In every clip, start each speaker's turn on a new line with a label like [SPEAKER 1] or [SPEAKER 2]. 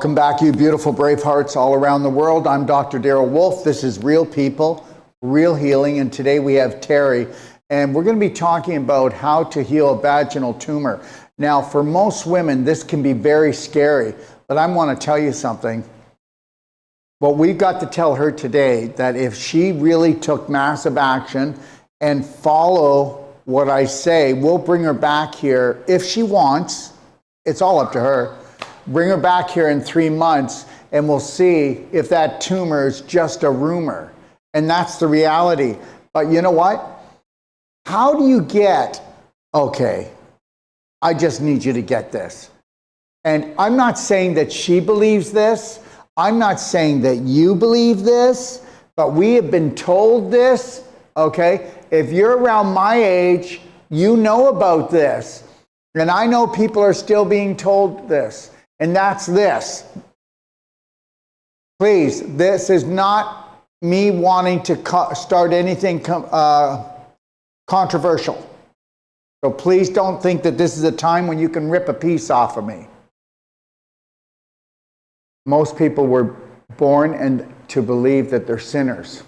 [SPEAKER 1] Welcome back, you beautiful brave hearts all around the world. I'm Dr. Daryl Wolfe. This is Real People, Real Healing, and today we have Terry, and we're going to be talking about how to heal a vaginal tumor. Now, for most women, this can be very scary, but I want to tell you something. What we've got to tell her today, that if she really took massive action and follow what I say, we'll bring her back here if she wants. It's all up to her. Bring her back here in 3 months and we'll see if that tumor is just a rumor. And that's the reality. But you know what? How do you get, okay, I just need you to get this. And I'm not saying that she believes this. I'm not saying that you believe this, but we have been told this, okay? If you're around my age, you know about this. And I know people are still being told this. And that's this. Please, this is not me wanting to start anything controversial. So please don't think that this is a time when you can rip a piece off of me. Most people were born and to believe that they're sinners.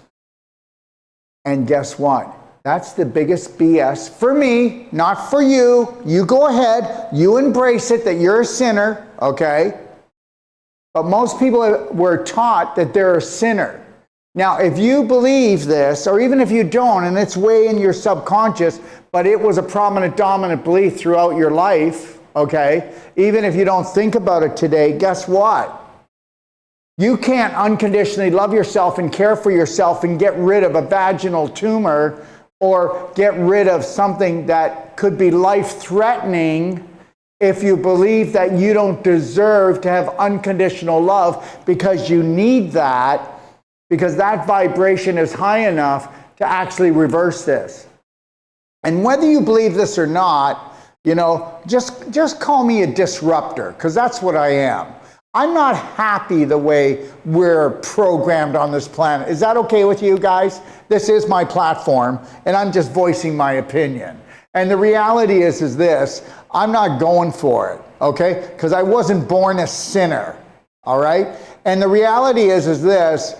[SPEAKER 1] And guess what? That's the biggest BS for me, not for you. You go ahead, you embrace it that you're a sinner, okay? But most people were taught that they're a sinner. Now, if you believe this, or even if you don't, and it's way in your subconscious, but it was a prominent, dominant belief throughout your life, okay? Even if you don't think about it today, guess what? You can't unconditionally love yourself and care for yourself and get rid of a vaginal tumor or get rid of something that could be life-threatening if you believe that you don't deserve to have unconditional love because you need that, because that vibration is high enough to actually reverse this. And whether you believe this or not, you know, just call me a disruptor, because that's what I am. I'm not happy the way we're programmed on this planet. Is that okay with you guys? This is my platform, and I'm just voicing my opinion. And the reality is this, I'm not going for it, okay? Because I wasn't born a sinner, all right? And the reality is this,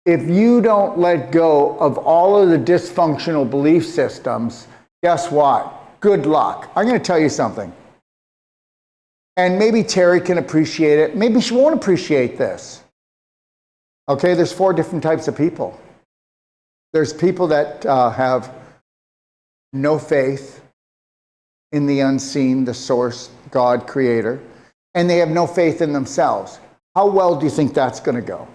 [SPEAKER 1] if you don't let go of all of the dysfunctional belief systems, guess what? Good luck. I'm going to tell you something. And maybe Terry can appreciate it. Maybe she won't appreciate this. Okay, there's 4 different types of people. There's people that have no faith in the unseen, the source, God, creator, and they have no faith in themselves. How well do you think that's going to go?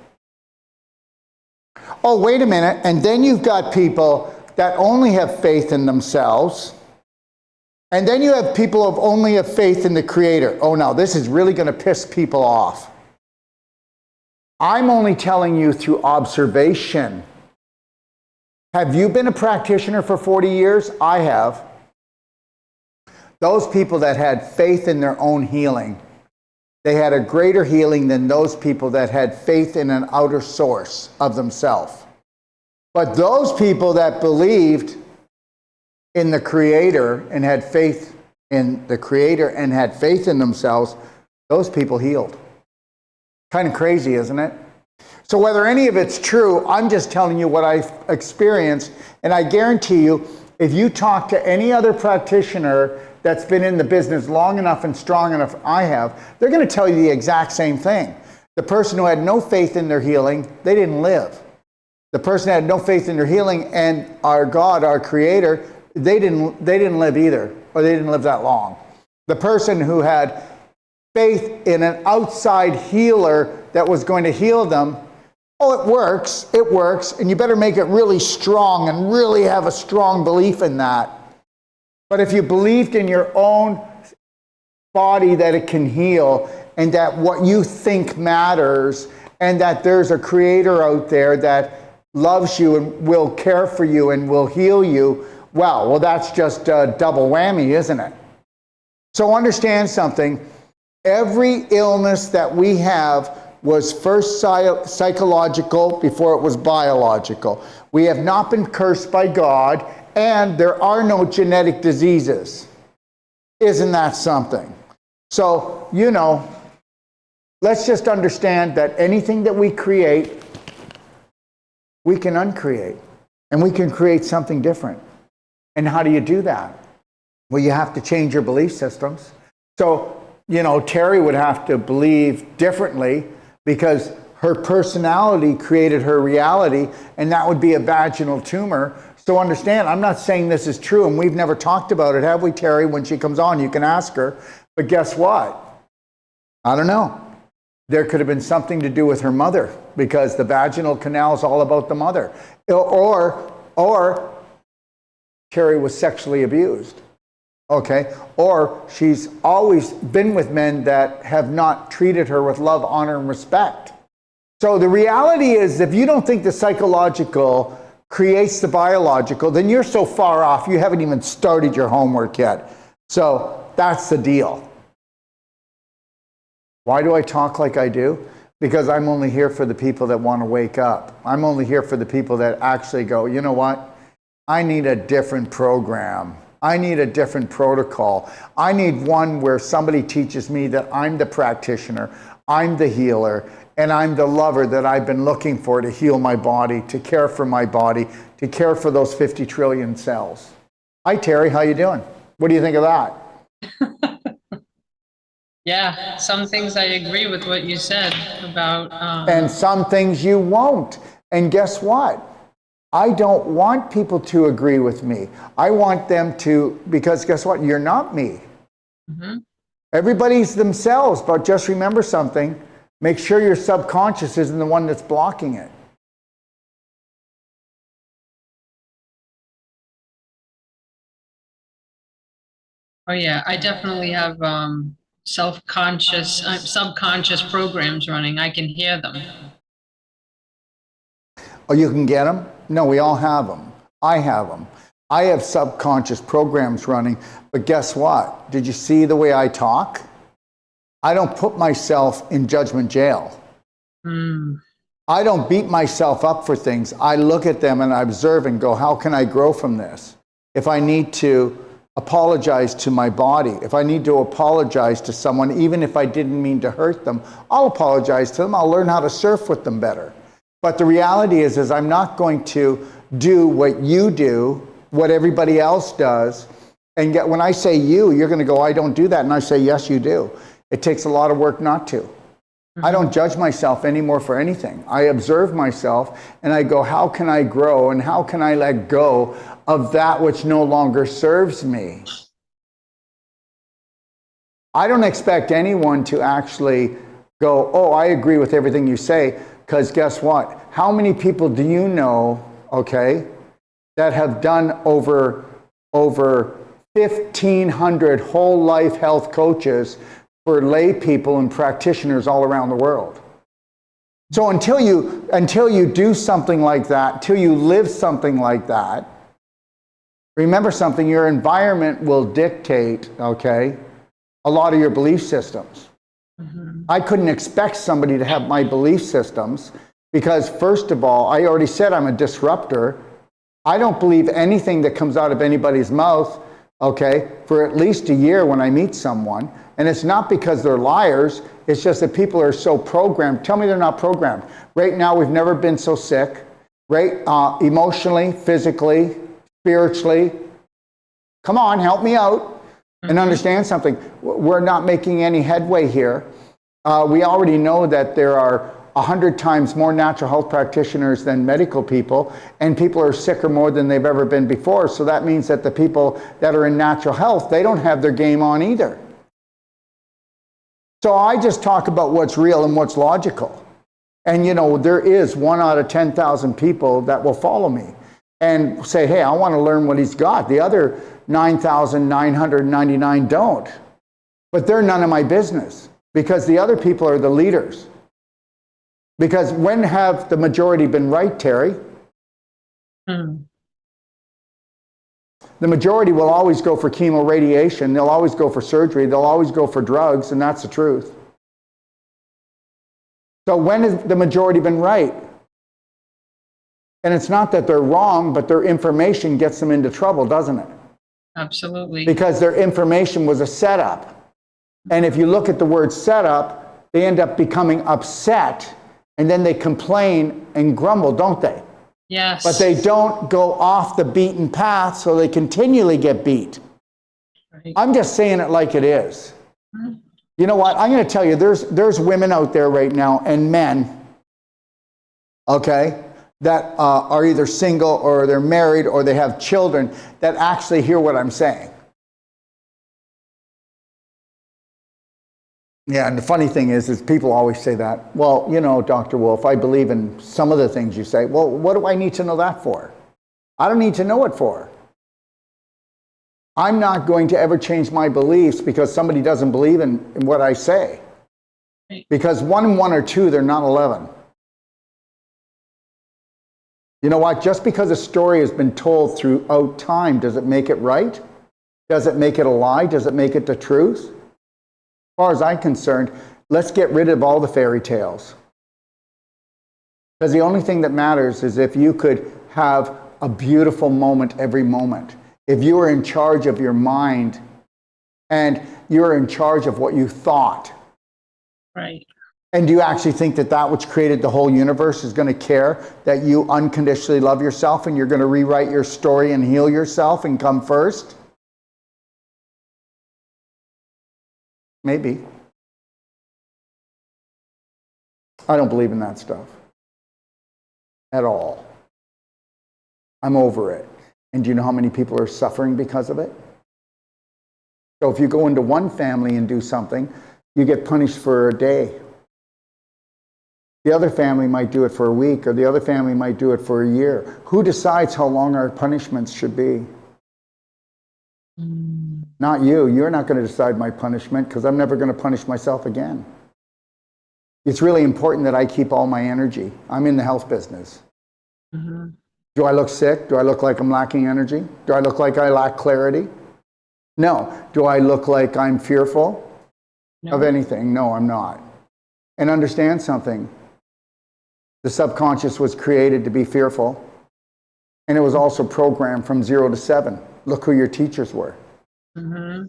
[SPEAKER 1] Oh, wait a minute. And then you've got people that only have faith in themselves. And then you have people who only have faith in the Creator. Oh, now this is really going to piss people off. I'm only telling you through observation. Have you been a practitioner for 40 years? I have. Those people that had faith in their own healing, they had a greater healing than those people that had faith in an outer source of themselves. But those people that believed in the Creator and had faith in the Creator and had faith in themselves, those people healed. Kind of crazy, isn't it? So whether any of it's true, I'm just telling you what I've experienced, and I guarantee you, if you talk to any other practitioner that's been in the business long enough and strong enough I have, they're going to tell you the exact same thing. The person who had no faith in their healing, they didn't live. The person who had no faith in their healing and our God, our Creator, they didn't live either, or they didn't live that long. The person who had faith in an outside healer that was going to heal them, oh, it works, and you better make it really strong and really have a strong belief in that. But if you believed in your own body that it can heal, and that what you think matters, and that there's a Creator out there that loves you and will care for you and will heal you, well, that's just a double whammy, isn't it? So understand something. Every illness that we have was first psychological before it was biological. We have not been cursed by God, and there are no genetic diseases. Isn't that something? So, you know, Let's just understand that anything that we create, we can uncreate. And we can create something different. And how do you do that? Well, you have to change your belief systems. So, you know, Terry would have to believe differently because her personality created her reality, and that would be a vaginal tumor. So understand, I'm not saying this is true, and we've never talked about it, have we, Terry? When she comes on, you can ask her. But guess what? I don't know. There could have been something to do with her mother, because the vaginal canal is all about the mother. Or Terry was sexually abused. Okay, or she's always been with men that have not treated her with love, honor, and respect. So the reality is, if you don't think the psychological creates the biological, then you're so far off, you haven't even started your homework yet. So that's the deal. Why do I talk like I do? Because I'm only here for the people that want to wake up. I'm only here for the people that actually go, you know what? I need a different program. I need a different protocol. I need one where somebody teaches me that I'm the practitioner, I'm the healer, and I'm the lover that I've been looking for to heal my body, to care for my body, to care for those 50 trillion cells. Hi, Terry. How you doing? What do you think of that?
[SPEAKER 2] Yeah, some things I agree with what you said about...
[SPEAKER 1] And some things you won't. And guess what? I don't want people to agree with me. I want them to, because guess what? You're not me. Mm-hmm. Everybody's themselves, but just remember something. Make sure your subconscious isn't the one that's blocking it.
[SPEAKER 2] Oh yeah, I definitely have subconscious programs running. I can hear them.
[SPEAKER 1] Oh, you can get them? No, we all have them. I have them. I have subconscious programs running, but guess what? Did you see the way I talk? I don't put myself in judgment jail. I don't beat myself up for things. I look at them and I observe and go, how can I grow from this? If I need to apologize to my body, if I need to apologize to someone, even if I didn't mean to hurt them, I'll apologize to them. I'll learn how to surf with them better. But the reality is I'm not going to do what you do, what everybody else does. And yet when I say you, you're going to go, I don't do that. And I say, yes, you do. It takes a lot of work not to. Mm-hmm. I don't judge myself anymore for anything. I observe myself and I go, how can I grow and how can I let go of that which no longer serves me? I don't expect anyone to actually go, oh, I agree with everything you say. Because guess what? How many people do you know, okay, that have done over 1,500 whole life health coaches for lay people and practitioners all around the world? So until you do something like that, until you live something like that, remember something, your environment will dictate, okay, a lot of your belief systems. Mm-hmm. I couldn't expect somebody to have my belief systems because, first of all, I already said I'm a disruptor. I don't believe anything that comes out of anybody's mouth, okay, for at least a year when I meet someone. And it's not because they're liars. It's just that people are so programmed. Tell me they're not programmed. Right now, we've never been so sick, right? Emotionally, physically, spiritually. Come on, help me out. And understand something. We're not making any headway here. We already know that there are 100 times more natural health practitioners than medical people, and people are sicker more than they've ever been before. So that means that the people that are in natural health, they don't have their game on either. So I just talk about what's real and what's logical. And you know, there is 1 out of 10,000 people that will follow me and say, hey, I want to learn what he's got. The other 9,999 don't. But they're none of my business because the other people are the leaders. Because when have the majority been right, Terry? The majority will always go for chemo radiation. They'll always go for surgery. They'll always go for drugs, and that's the truth. So when has the majority been right? And it's not that they're wrong, but their information gets them into trouble, doesn't it?
[SPEAKER 2] Absolutely.
[SPEAKER 1] Because their information was a setup. And if you look at the word setup, they end up becoming upset, and then they complain and grumble, don't they?
[SPEAKER 2] Yes.
[SPEAKER 1] But they don't go off the beaten path, so they continually get beat.
[SPEAKER 2] Right.
[SPEAKER 1] I'm just saying it like it is. You know what? I'm going to tell you, there's women out there right now, and men, okay, that are either single or they're married or they have children that actually hear what I'm saying. Yeah, and the funny thing is people always say that. Well, you know, Dr. Wolfe, I believe in some of the things you say. Well, what do I need to know that for? I don't need to know it for. I'm not going to ever change my beliefs because somebody doesn't believe in what I say. Because 1 and 1 are 2, they're not 11. You know what? Just because a story has been told throughout time, does it make it right? Does it make it a lie? Does it make it the truth? As far as I'm concerned, let's get rid of all the fairy tales. Because the only thing that matters is if you could have a beautiful moment every moment. If you were in charge of your mind and you're in charge of what you thought.
[SPEAKER 2] Right.
[SPEAKER 1] And do you actually think that that which created the whole universe is going to care that you unconditionally love yourself and you're going to rewrite your story and heal yourself and come first? Maybe. I don't believe in that stuff at all. I'm over it. And do you know how many people are suffering because of it? So if you go into one family and do something, you get punished for a day. The other family might do it for a week, or the other family might do it for a year. Who decides how long our punishments should be? Not you. You're not going to decide my punishment because I'm never going to punish myself again. It's really important that I keep all my energy. I'm in the health business.
[SPEAKER 2] Mm-hmm.
[SPEAKER 1] Do I look sick? Do I look like I'm lacking energy? Do I look like I lack clarity? No. Do I look like I'm fearful of anything? No, I'm not. And understand something. The subconscious was created to be fearful. And it was also programmed from 0 to 7. Look who your teachers were. Mm-hmm.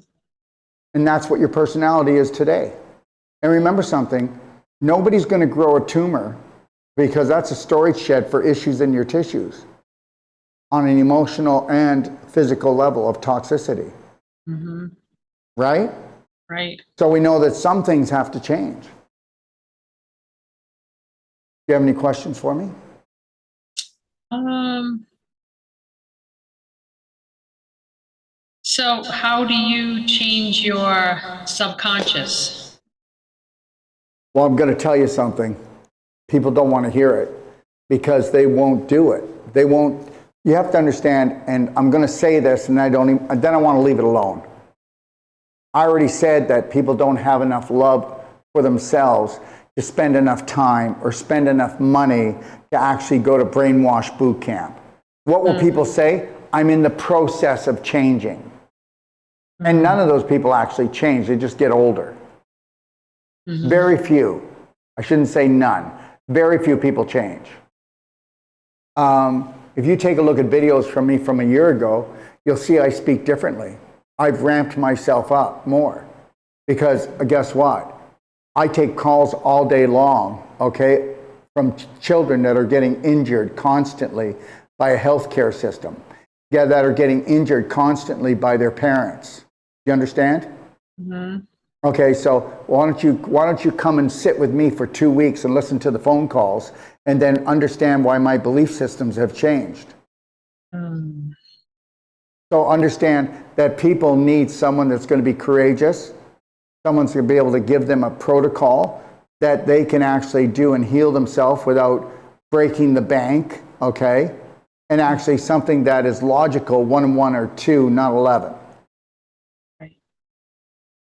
[SPEAKER 1] And that's what your personality is today. And remember something. Nobody's going to grow a tumor because that's a storage shed for issues in your tissues on an emotional and physical level of toxicity. Mm-hmm. Right?
[SPEAKER 2] Right.
[SPEAKER 1] So we know that some things have to change. Do you have any questions for me?
[SPEAKER 2] So how do you change your subconscious?
[SPEAKER 1] Well, I'm going to tell you something. People don't want to hear it because they won't do it. They won't. You have to understand, and I'm going to say this, and then I want to leave it alone. I already said that people don't have enough love for themselves to spend enough time or spend enough money to actually go to brainwash boot camp. What will people say? I'm in the process of changing. And none of those people actually change. They just get older. Mm-hmm. Very few. I shouldn't say none. Very few people change. If you take a look at videos from me from a year ago, you'll see I speak differently. I've ramped myself up more because guess what? I take calls all day long, okay, from children that are getting injured constantly by a healthcare system, that are getting injured constantly by their parents. You understand? Mm-hmm. Okay, so why don't you come and sit with me for 2 weeks and listen to the phone calls and then understand why my belief systems have changed. So understand that people need someone that's going to be courageous. Someone's going to be able to give them a protocol that they can actually do and heal themselves without breaking the bank, okay? And actually something that is logical, 1 and 1 are 2, not 11. Right.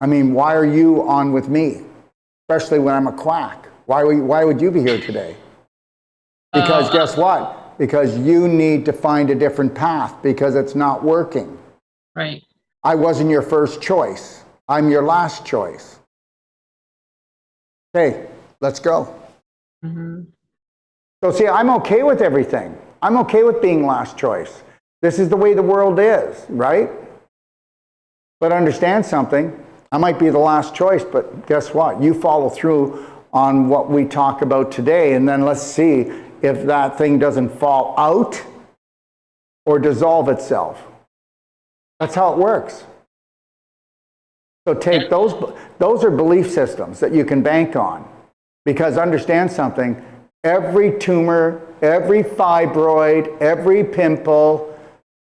[SPEAKER 1] I mean, why are you on with me? Especially when I'm a quack. Why would you be here today? Because guess what? Because you need to find a different path because it's not working.
[SPEAKER 2] Right.
[SPEAKER 1] I wasn't your first choice. I'm your last choice. Okay, let's go. Mm-hmm. So see, I'm okay with everything. I'm okay with being last choice. This is the way the world is, right? But understand something. I might be the last choice, but guess what? You follow through on what we talk about today, and then let's see if that thing doesn't fall out or dissolve itself. That's how it works. So take those are belief systems that you can bank on. Because understand something, every tumor, every fibroid, every pimple,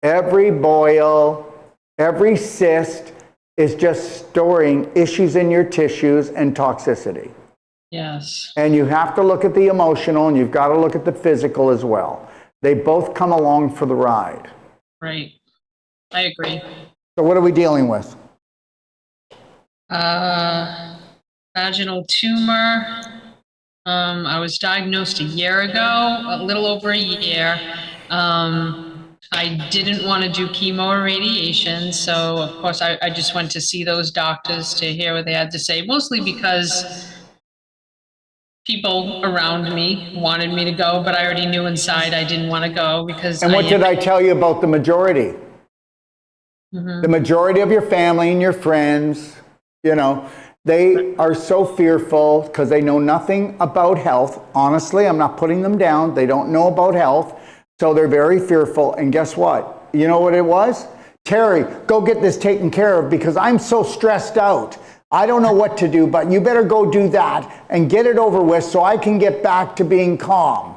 [SPEAKER 1] every boil, every cyst is just storing issues in your tissues and toxicity.
[SPEAKER 2] Yes.
[SPEAKER 1] And you have to look at the emotional, and you've got to look at the physical as well. They both come along for the ride.
[SPEAKER 2] Right. I agree.
[SPEAKER 1] So what are we dealing with?
[SPEAKER 2] Vaginal tumor. I was diagnosed a year ago, a little over a year. I didn't want to do chemo or radiation, so of course I just went to see those doctors to hear what they had to say, mostly because people around me wanted me to go, but I already knew inside I didn't want to go because.
[SPEAKER 1] And what did I tell you about the majority? Mm-hmm. The majority of your family and your friends, you know, they are so fearful because they know nothing about health. Honestly, I'm not putting them down. They don't know about health. So they're very fearful. And guess what? You know what it was? Terry, go get this taken care of because I'm so stressed out. I don't know what to do, but you better go do that and get it over with so I can get back to being calm.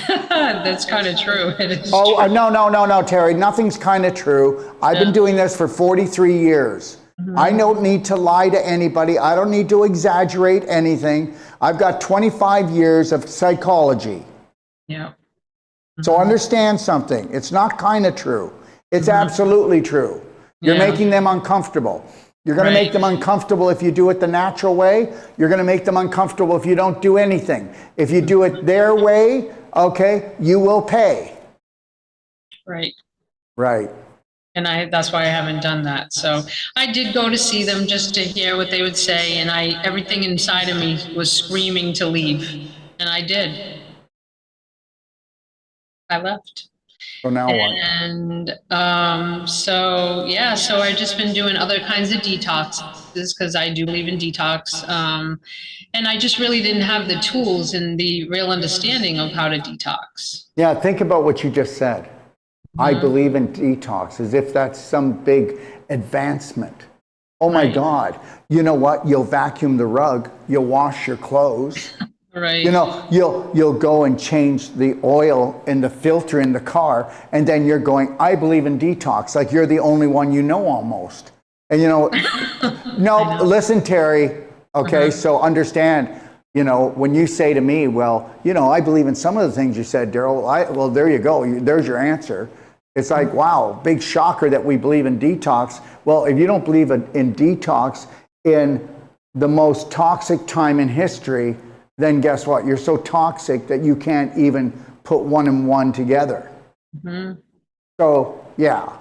[SPEAKER 2] That's kind of true. It is
[SPEAKER 1] true. No, Terry. Nothing's kind of true. I've been doing this for 43 years. Mm-hmm. I don't need to lie to anybody. I don't need to exaggerate anything. I've got 25 years of psychology.
[SPEAKER 2] Yeah. Mm-hmm.
[SPEAKER 1] So understand something. It's not kind of true. It's absolutely true. You're making them uncomfortable. You're going to make them uncomfortable if you do it the natural way. You're going to make them uncomfortable if you don't do anything. If you do it their way, okay, you will pay.
[SPEAKER 2] Right.
[SPEAKER 1] Right.
[SPEAKER 2] And that's why I haven't done that. So I did go to see them just to hear what they would say, and everything inside of me was screaming to leave, and I did. I left.
[SPEAKER 1] So now what?
[SPEAKER 2] And so I've just been doing other kinds of detoxes because I do believe in detox. And I just really didn't have the tools and the real understanding of how to detox.
[SPEAKER 1] Yeah, think about what you just said. I believe in detox, as if that's some big advancement. Oh my God. You know what? You'll vacuum the rug. You'll wash your clothes.
[SPEAKER 2] Right.
[SPEAKER 1] You know, you'll go and change the oil in the filter in the car, and then you're going, I believe in detox, like you're the only one you know almost. And you know, no, listen, Terry, okay, so understand, you know, when you say to me, well, you know, I believe in some of the things you said, Daryl, well, there you go, there's your answer. It's like, wow, big shocker that we believe in detox. Well, if you don't believe in detox in the most toxic time in history, then guess what? You're so toxic that you can't even put one and one together. Mm-hmm. So, yeah.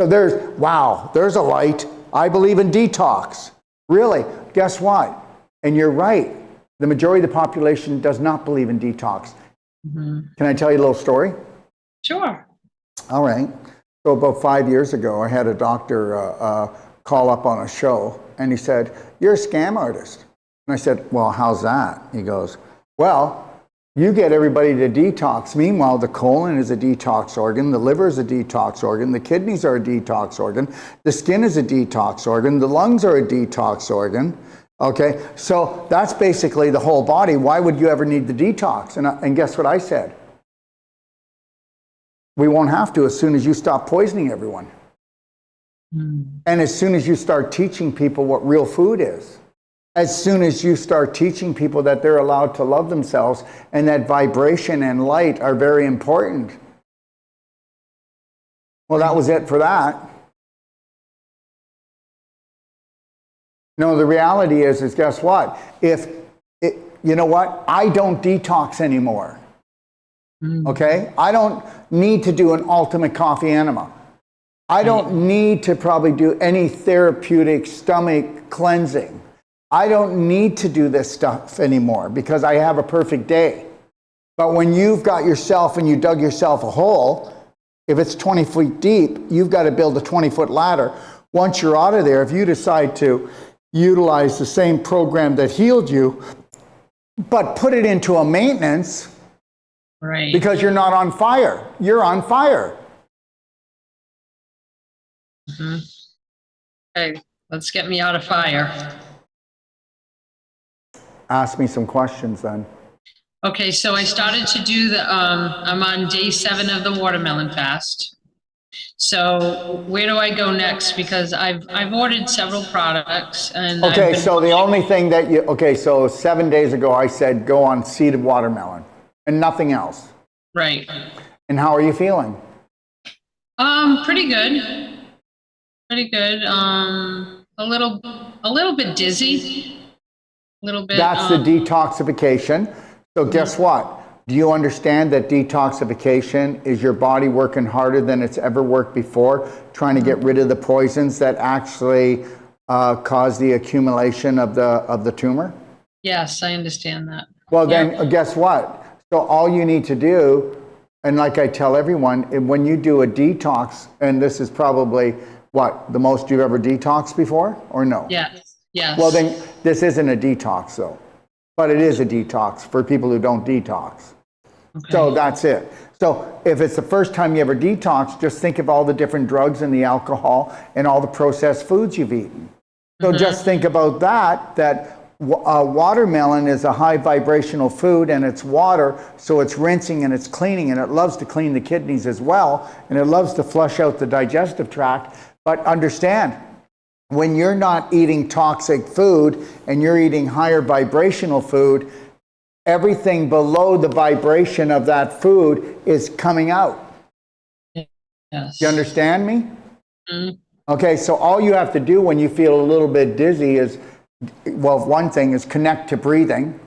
[SPEAKER 1] So there's a light. I believe in detox. Really, guess what? And you're right. The majority of the population does not believe in detox. Mm-hmm. Can I tell you a little story?
[SPEAKER 2] Sure.
[SPEAKER 1] All right. So about 5 years ago, I had a doctor call up on a show, and he said, you're a scam artist. And I said, well, how's that? He goes, well, you get everybody to detox. Meanwhile, the colon is a detox organ, the liver is a detox organ, the kidneys are a detox organ, the skin is a detox organ, the lungs are a detox organ. Okay, so that's basically the whole body. Why would you ever need the detox? And guess what I said? We won't have to as soon as you stop poisoning everyone. And as soon as you start teaching people what real food is. As soon as you start teaching people that they're allowed to love themselves and that vibration and light are very important. Well, that was it for that. No, the reality is guess what? You know what? I don't detox anymore. Okay? I don't need to do an ultimate coffee enema. I don't need to probably do any therapeutic stomach cleansing. I don't need to do this stuff anymore because I have a perfect day. But when you've got yourself and you dug yourself a hole, if it's 20 feet deep, you've got to build a 20-foot ladder. once you're out of there, if you decide to utilize the same program that healed you, but put it into a maintenance,
[SPEAKER 2] Right.
[SPEAKER 1] because you're not on fire. You're on fire.
[SPEAKER 2] Okay, let's get me out of fire.
[SPEAKER 1] Ask me some questions then.
[SPEAKER 2] Okay, so I started to do I'm on day 7 of the watermelon fast. So where do I go next? Because I've ordered several products and
[SPEAKER 1] Okay, so the only thing that so 7 days ago I said go on seeded watermelon and nothing else.
[SPEAKER 2] Right.
[SPEAKER 1] And how are you feeling?
[SPEAKER 2] Pretty good. Pretty good. A little bit dizzy. A little bit.
[SPEAKER 1] That's the detoxification. So guess what? Do you understand that detoxification is your body working harder than it's ever worked before, trying to get rid of the poisons that actually cause the accumulation of the tumor?
[SPEAKER 2] Yes, I understand that.
[SPEAKER 1] Well, then guess what? So all you need to do, and like I tell everyone, when you do a detox, and this is probably what, the most you've ever detoxed before, or no?
[SPEAKER 2] Yes. Yes.
[SPEAKER 1] Well, then this isn't a detox though, but it is a detox for people who don't detox. Okay. So that's it. So if it's the first time you ever detox, just think of all the different drugs and the alcohol and all the processed foods you've eaten. So just think about that watermelon is a high vibrational food and it's water, so it's rinsing and it's cleaning, and it loves to clean the kidneys as well, and it loves to flush out the digestive tract. But understand, when you're not eating toxic food and you're eating higher vibrational food, everything below the vibration of that food is coming out.
[SPEAKER 2] Yes.
[SPEAKER 1] You understand me? Okay, so all you have to do when you feel a little bit dizzy is, well, one thing is connect to breathing.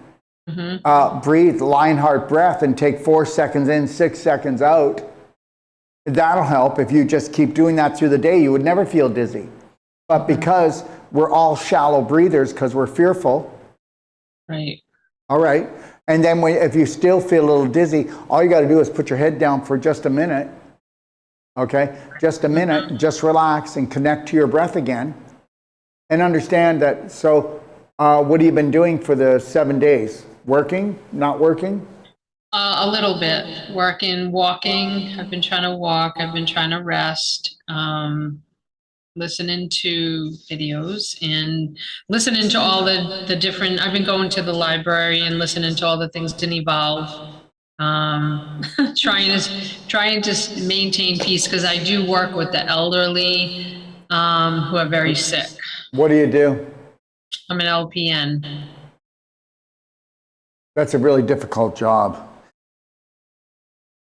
[SPEAKER 1] Breathe Lionheart breath and take 4 seconds in, 6 seconds out. That'll help. If you just keep doing that through the day, you would never feel dizzy. But because we're all shallow breathers because we're fearful.
[SPEAKER 2] Right.
[SPEAKER 1] All right. And then if you still feel a little dizzy, all you got to do is put your head down for just a minute. Okay? Just a minute. Just relax and connect to your breath again. And understand that. So what have you been doing for the 7 days? Working? Not working?
[SPEAKER 2] A little bit. Working, walking. I've been trying to walk. I've been trying to rest. Listening to videos and listening to all the different, I've been going to the library and listening to all the things in Evolve. Trying to maintain peace, because I do work with the elderly who are very sick.
[SPEAKER 1] What do you do?
[SPEAKER 2] I'm an LPN.
[SPEAKER 1] That's a really difficult job.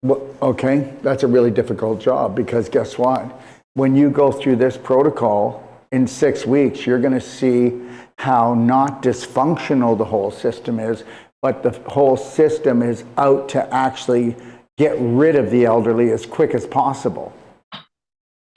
[SPEAKER 1] Okay, that's a really difficult job, because guess what? When you go through this protocol in 6 weeks, you're going to see how not dysfunctional the whole system is, but the whole system is out to actually get rid of the elderly as quick as possible.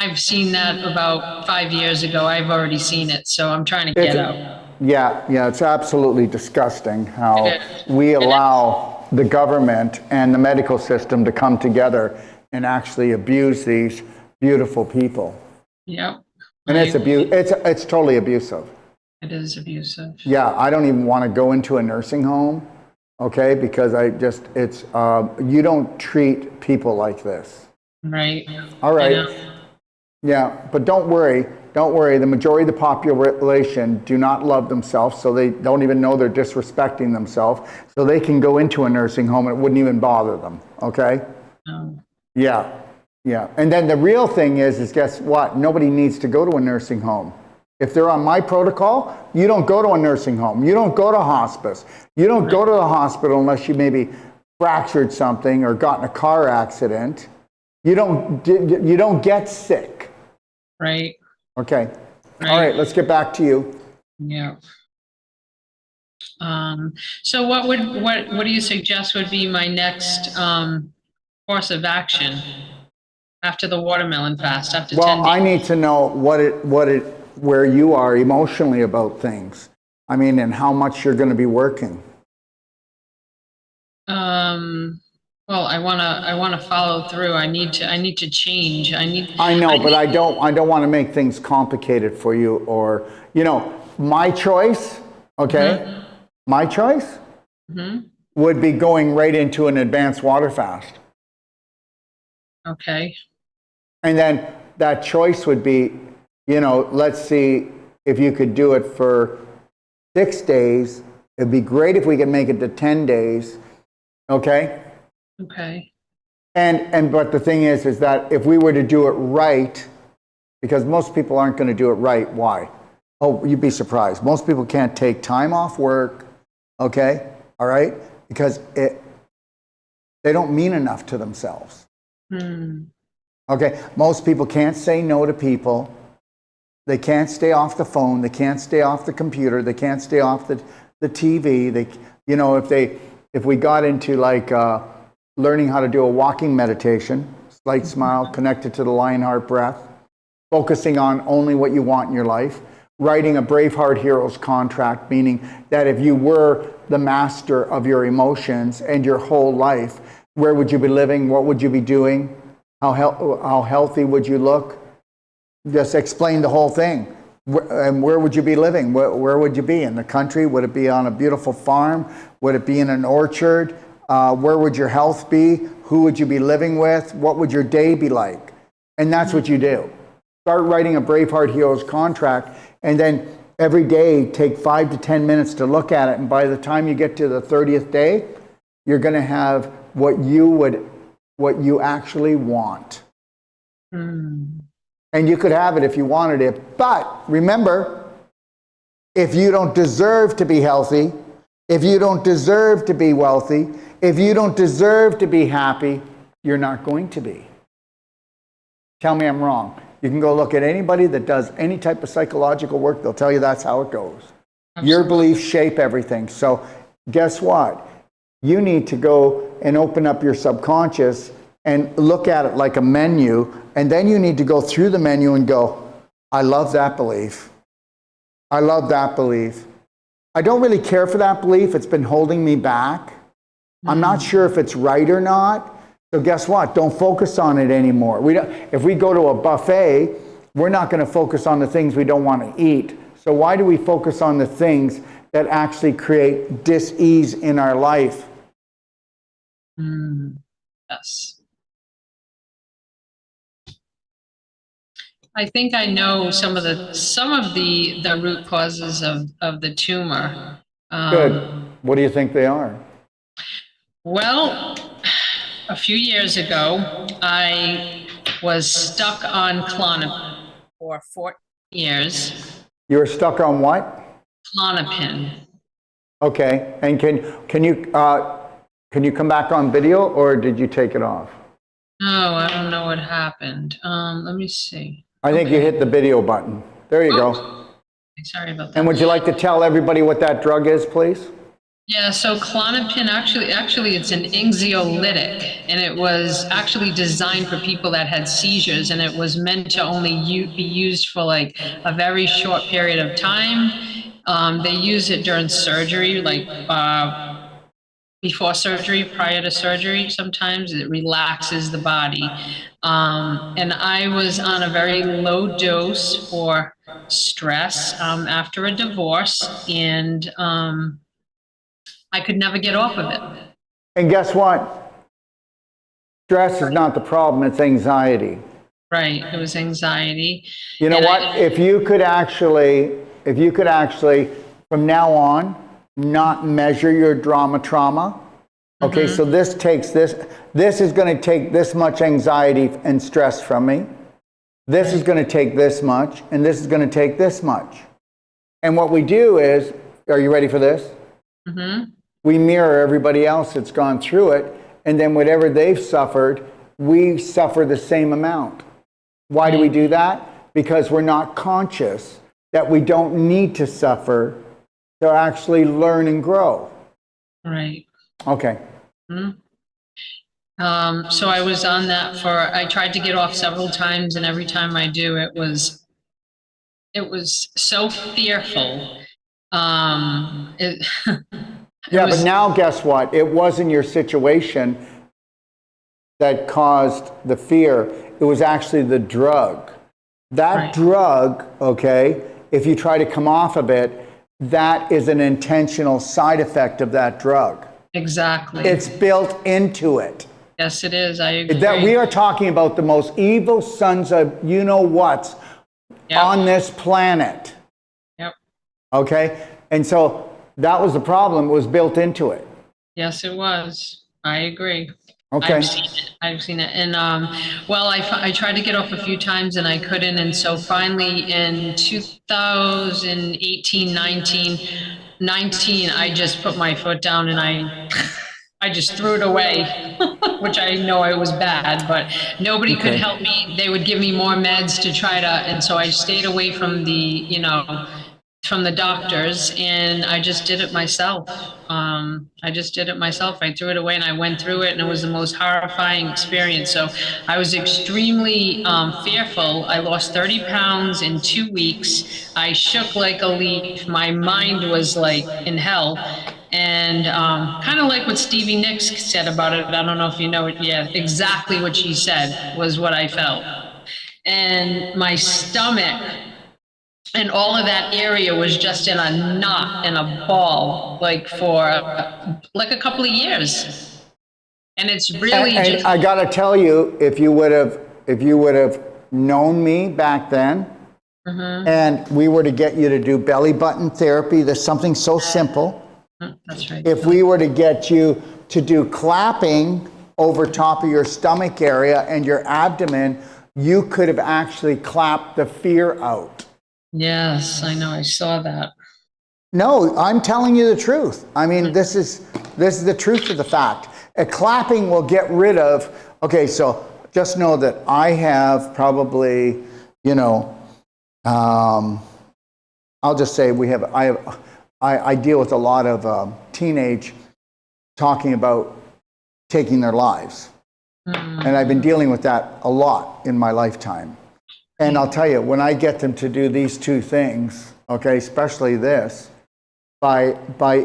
[SPEAKER 2] I've seen that about 5 years ago. I've already seen it, so I'm trying to get out.
[SPEAKER 1] Yeah, it's absolutely disgusting how we allow the government and the medical system to come together and actually abuse these beautiful people.
[SPEAKER 2] Yep.
[SPEAKER 1] And it's totally abusive.
[SPEAKER 2] It is abusive.
[SPEAKER 1] Yeah, I don't even want to go into a nursing home, okay? Because you don't treat people like this.
[SPEAKER 2] Right.
[SPEAKER 1] All right. Yeah, but don't worry. The majority of the population do not love themselves, so they don't even know they're disrespecting themselves. So they can go into a nursing home and it wouldn't even bother them, okay?
[SPEAKER 2] No.
[SPEAKER 1] Yeah. And then the real thing is guess what? Nobody needs to go to a nursing home. If they're on my protocol, you don't go to a nursing home. You don't go to hospice. You don't go to the hospital unless you maybe fractured something or got in a car accident. You don't get sick.
[SPEAKER 2] Right.
[SPEAKER 1] Okay. All right, let's get back to you.
[SPEAKER 2] Yeah. So what do you suggest would be my next course of action after the watermelon fast, after 10 days?
[SPEAKER 1] Well, I need to know where you are emotionally about things. I mean, and how much you're going to be working.
[SPEAKER 2] Well, Well, I wanna follow through. I need to change.
[SPEAKER 1] I know, but I don't want to make things complicated for you, or, my choice, okay? My choice would be going right into an advanced water fast.
[SPEAKER 2] Okay.
[SPEAKER 1] And then that choice would be, let's see if you could do it for 6 days. It'd be great if we could make it to 10 days. Okay?
[SPEAKER 2] Okay.
[SPEAKER 1] But the thing is that if we were to do it right, because most people aren't going to do it right, why? Oh, you'd be surprised. Most people can't take time off work, okay? All right? Because they don't mean enough to themselves. Okay? Most people can't say no to people. They can't stay off the phone. They can't stay off the computer. They can't stay off the TV. If we got into learning how to do a walking meditation, slight smile, connected to the Lionheart breath, focusing on only what you want in your life, writing a Braveheart Hero's contract, meaning that if you were the master of your emotions and your whole life, where would you be living? What would you be doing? How healthy would you look? Just explain the whole thing. And where would you be living? Where would you be? In the country? Would it be on a beautiful farm? Would it be in an orchard? Where would your health be? Who would you be living with? What would your day be like? And that's what you do. Start writing a Braveheart Hero's contract, and then every day take 5 to 10 minutes to look at it. And by the time you get to the 30th day, you're going to have what you actually want. And you could have it if you wanted it. But remember, if you don't deserve to be healthy, if you don't deserve to be wealthy, if you don't deserve to be happy, you're not going to be. Tell me I'm wrong. You can go look at anybody that does any type of psychological work. They'll tell you that's how it goes. Absolutely. Your beliefs shape everything. So guess what? You need to go and open up your subconscious and look at it like a menu. And then you need to go through the menu and go, I love that belief. I love that belief. I don't really care for that belief. It's been holding me back. I'm not sure if it's right or not. So guess what? Don't focus on it anymore. If we go to a buffet, we're not going to focus on the things we don't want to eat. So why do we focus on the things that actually create dis-ease in our life?
[SPEAKER 2] Yes. I think I know some of the root causes of the tumor.
[SPEAKER 1] Good. What do you think they are?
[SPEAKER 2] Well, a few years ago, I was stuck on Klonopin for 14 years.
[SPEAKER 1] You were stuck on what?
[SPEAKER 2] Klonopin.
[SPEAKER 1] Okay. And can you come back on video, or did you take it off?
[SPEAKER 2] Oh, I don't know what happened. Let me see.
[SPEAKER 1] I think you hit the video button. There you go.
[SPEAKER 2] Sorry about that.
[SPEAKER 1] And would you like to tell everybody what that drug is, please?
[SPEAKER 2] Yeah, so Klonopin, actually it's an anxiolytic, and it was actually designed for people that had seizures, and it was meant to only be used for like a very short period of time. They use it during surgery, like before surgery, prior to surgery. Sometimes it relaxes the body. And I was on a very low dose for stress after a divorce, and I could never get off of it.
[SPEAKER 1] And guess what? Stress is not the problem, it's anxiety.
[SPEAKER 2] Right, it was anxiety.
[SPEAKER 1] You know what? If you could actually, from now on, not measure your trauma, okay, so this is going to take this much anxiety and stress from me. This is going to take this much, and this is going to take this much. And what we do is, are you ready for this? We mirror everybody else that's gone through it, and then whatever they've suffered, we suffer the same amount. Why do we do that? Because we're not conscious that we don't need to suffer to actually learn and grow.
[SPEAKER 2] Right.
[SPEAKER 1] Okay.
[SPEAKER 2] So I was on that I tried to get off several times, and every time I do, it was so fearful.
[SPEAKER 1] But now guess what? It wasn't your situation. that caused the fear. It was actually the drug. That
[SPEAKER 2] Right.
[SPEAKER 1] drug, okay, if you try to come off of it, that is an intentional side effect of that drug.
[SPEAKER 2] Exactly.
[SPEAKER 1] It's built into it.
[SPEAKER 2] Yes, it is. I agree.
[SPEAKER 1] That we are talking about the most evil sons of you know what's
[SPEAKER 2] Yep.
[SPEAKER 1] on this planet.
[SPEAKER 2] Yep.
[SPEAKER 1] Okay? And so that was the problem, it was built into it.
[SPEAKER 2] Yes, it was. I agree.
[SPEAKER 1] Okay.
[SPEAKER 2] I've seen it. I've seen it. And well, I tried to get off a few times and I couldn't. And so finally in 2018, 19, I just put my foot down and I just threw it away, which I know I was bad, but nobody could
[SPEAKER 1] Okay.
[SPEAKER 2] help me. They would give me more meds to try to, and so I stayed away from from the doctors, and I just did it myself. I just did it myself. I threw it away and I went through it, and it was the most horrifying experience. So I was extremely fearful. I lost 30 pounds in 2 weeks. I shook like a leaf. My mind was like in hell. And kind of like what Stevie Nicks said about it. I don't know if you know it. Yeah, exactly what she said was what I felt. And my stomach and all of that area was just in a knot and a ball, like for like a couple of years. And it's really
[SPEAKER 1] And
[SPEAKER 2] just,
[SPEAKER 1] I gotta tell you, if you would have known me back then, and we were to get you to do belly button therapy, there's something so simple.
[SPEAKER 2] that's right.
[SPEAKER 1] If we were to get you to do clapping over top of your stomach area and your abdomen, you could have actually clapped the fear out.
[SPEAKER 2] Yes, I know. I saw that.
[SPEAKER 1] No, I'm telling you the truth. I mean, this is the truth of the fact. A clapping will get rid of. Okay, so just know that I have probably, I'll just say I deal with a lot of teenage talking about taking their lives, and I've been dealing with that a lot in my lifetime. And I'll tell you, when I get them to do these two things, okay, especially this, by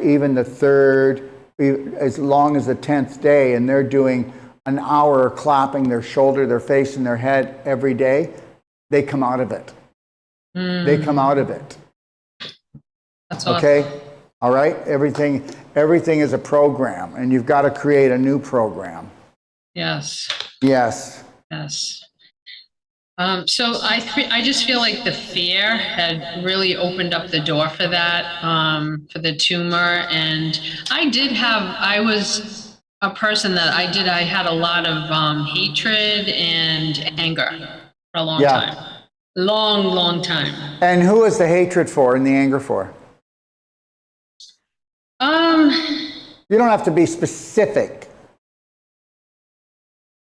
[SPEAKER 1] even the third, as long as the 10th day, and they're doing an hour clapping their shoulder, their face, and their head every day, they come out of it. They come out of it.
[SPEAKER 2] That's awesome.
[SPEAKER 1] Okay? All right? Everything is a program, and you've got to create a new program.
[SPEAKER 2] Yes.
[SPEAKER 1] Yes.
[SPEAKER 2] Yes. So I just feel like the fear had really opened up the door for that, for the tumor. And I was a person that I had a lot of hatred and anger for a long time. Long time.
[SPEAKER 1] And who is the hatred for and the anger for? You don't have to be specific.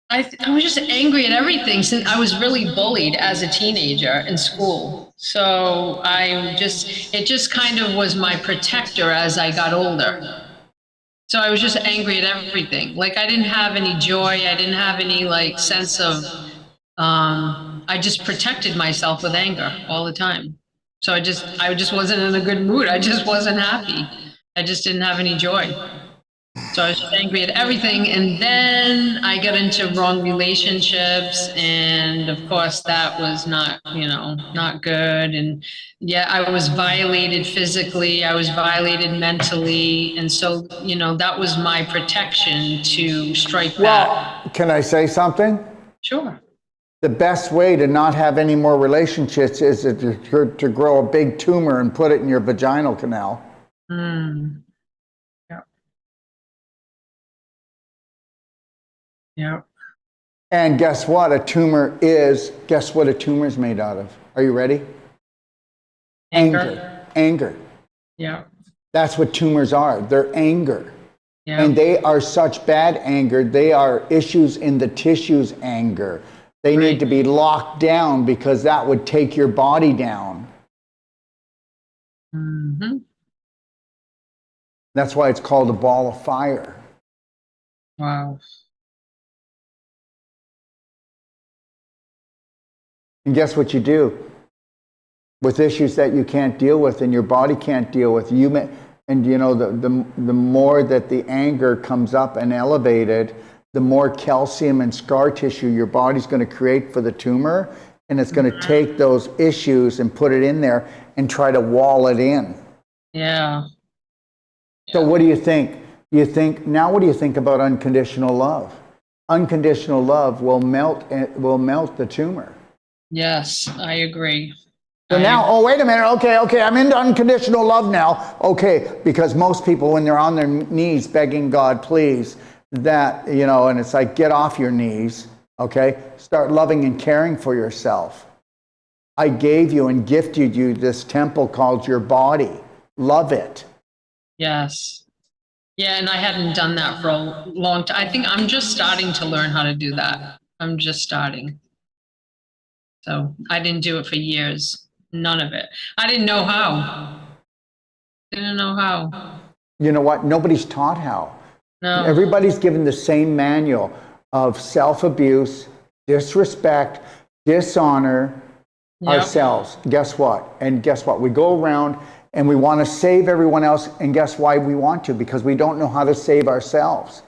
[SPEAKER 2] I was just angry at everything since I was really bullied as a teenager in school. So it just kind of was my protector as I got older. So I was just angry at everything. Like I didn't have any joy. I didn't have any like sense of, I just protected myself with anger all the time. So I just wasn't in a good mood. I just wasn't happy. I just didn't have any joy. So I was just angry at everything. And then I got into wrong relationships. And of course, that was not good. And yeah, I was violated physically. I was violated mentally. And so, that was my protection to strike back.
[SPEAKER 1] Well, can I say something?
[SPEAKER 2] Sure.
[SPEAKER 1] The best way to not have any more relationships is to grow a big tumor and put it in your vaginal canal.
[SPEAKER 2] Yeah.
[SPEAKER 1] And guess what? Guess what a tumor is made out of? Are you ready? Anger.
[SPEAKER 2] Yeah.
[SPEAKER 1] That's what tumors are. They're anger.
[SPEAKER 2] Yeah.
[SPEAKER 1] And they are such bad anger. They are issues in the tissues anger. They need to be locked down because that would take your body down.
[SPEAKER 2] Mm-hmm.
[SPEAKER 1] That's why it's called a ball of fire.
[SPEAKER 2] Wow.
[SPEAKER 1] And guess what you do with issues that you can't deal with and your body can't deal with? The more that the anger comes up and elevated, the more calcium and scar tissue your body's going to create for the tumor, and it's going to take those issues and put it in there and try to wall it in.
[SPEAKER 2] Yeah.
[SPEAKER 1] So what do you think? What do you think about unconditional love? Unconditional love will melt the tumor.
[SPEAKER 2] Yes, I agree.
[SPEAKER 1] So now, oh, wait a minute. Okay, I'm into unconditional love now. Okay, because most people, when they're on their knees begging God, please, that, and it's like, get off your knees, okay? Start loving and caring for yourself. I gave you and gifted you this temple called your body. Love it.
[SPEAKER 2] Yes. Yeah, and I hadn't done that for a long time. I think I'm just starting to learn how to do that. I'm just starting. So I didn't do it for years. None of it. I didn't know how. Didn't know how.
[SPEAKER 1] You know what? Nobody's taught how.
[SPEAKER 2] No.
[SPEAKER 1] Everybody's given the same manual of self-abuse, disrespect, dishonor ourselves. Guess what? We go around and we want to save everyone else. And guess why we want to? Because we don't know how to save ourselves.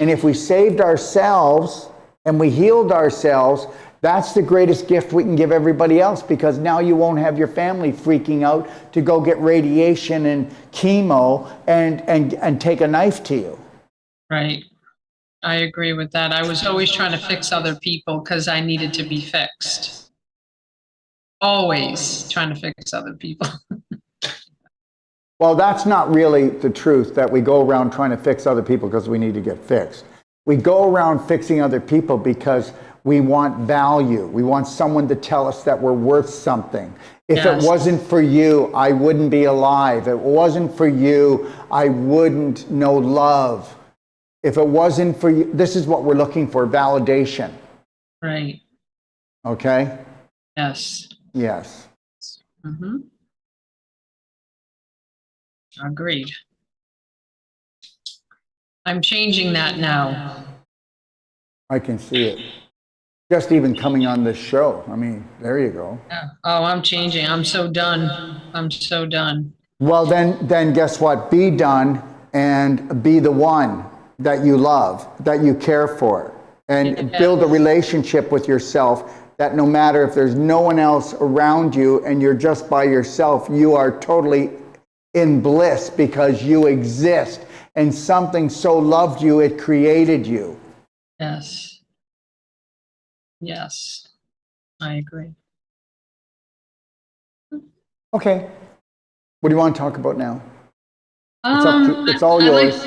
[SPEAKER 1] And if we saved ourselves and we healed ourselves, that's the greatest gift we can give everybody else, because now you won't have your family freaking out to go get radiation and chemo and take a knife to you.
[SPEAKER 2] Right. I agree with that. I was always trying to fix other people because I needed to be fixed. Always trying to fix other people.
[SPEAKER 1] Well, that's not really the truth, that we go around trying to fix other people because we need to get fixed. We go around fixing other people because we want value. We want someone to tell us that we're worth something. If it wasn't for you, I wouldn't be alive. If it wasn't for you, I wouldn't know love. If it wasn't for you, this is what we're looking for, validation.
[SPEAKER 2] Right.
[SPEAKER 1] Okay?
[SPEAKER 2] Yes.
[SPEAKER 1] Yes.
[SPEAKER 2] Mm-hmm. Agreed. I'm changing that now.
[SPEAKER 1] I can see it. Just even coming on this show. I mean, there you go.
[SPEAKER 2] Yeah. Oh, I'm changing. I'm so done. I'm so done.
[SPEAKER 1] Well, then guess what? Be done and be the one that you love, that you care for, and build a relationship with yourself that no matter if there's no one else around you and you're just by yourself, you are totally in bliss because you exist and something so loved you, it created you.
[SPEAKER 2] Yes. Yes, I agree.
[SPEAKER 1] Okay. What do you want to talk about now? It's all yours.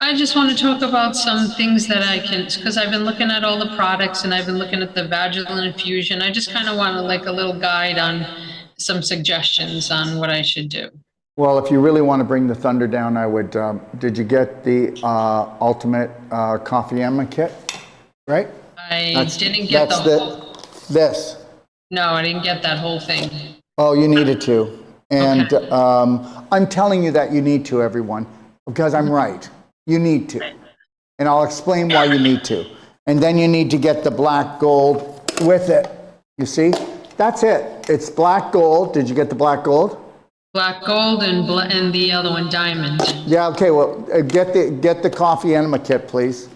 [SPEAKER 2] I just want to talk about some things that I can, because I've been looking at all the products and I've been looking at the vaginal infusion. I just kind of want a little guide on some suggestions on what I should do.
[SPEAKER 1] Well, if you really want to bring the thunder down, I would, did you get the Ultimate Coffee Enema Kit, right?
[SPEAKER 2] I didn't get
[SPEAKER 1] this.
[SPEAKER 2] No, I didn't get that whole thing.
[SPEAKER 1] Oh, you needed to. And I'm telling you that you need to, everyone, because I'm right. You need to. And I'll explain why you need to. And then you need to get the black gold with it. You see? That's it. It's black gold. Did you get the black gold?
[SPEAKER 2] Black gold and the other one, diamond.
[SPEAKER 1] Yeah, okay. Well, get the coffee enema kit, please.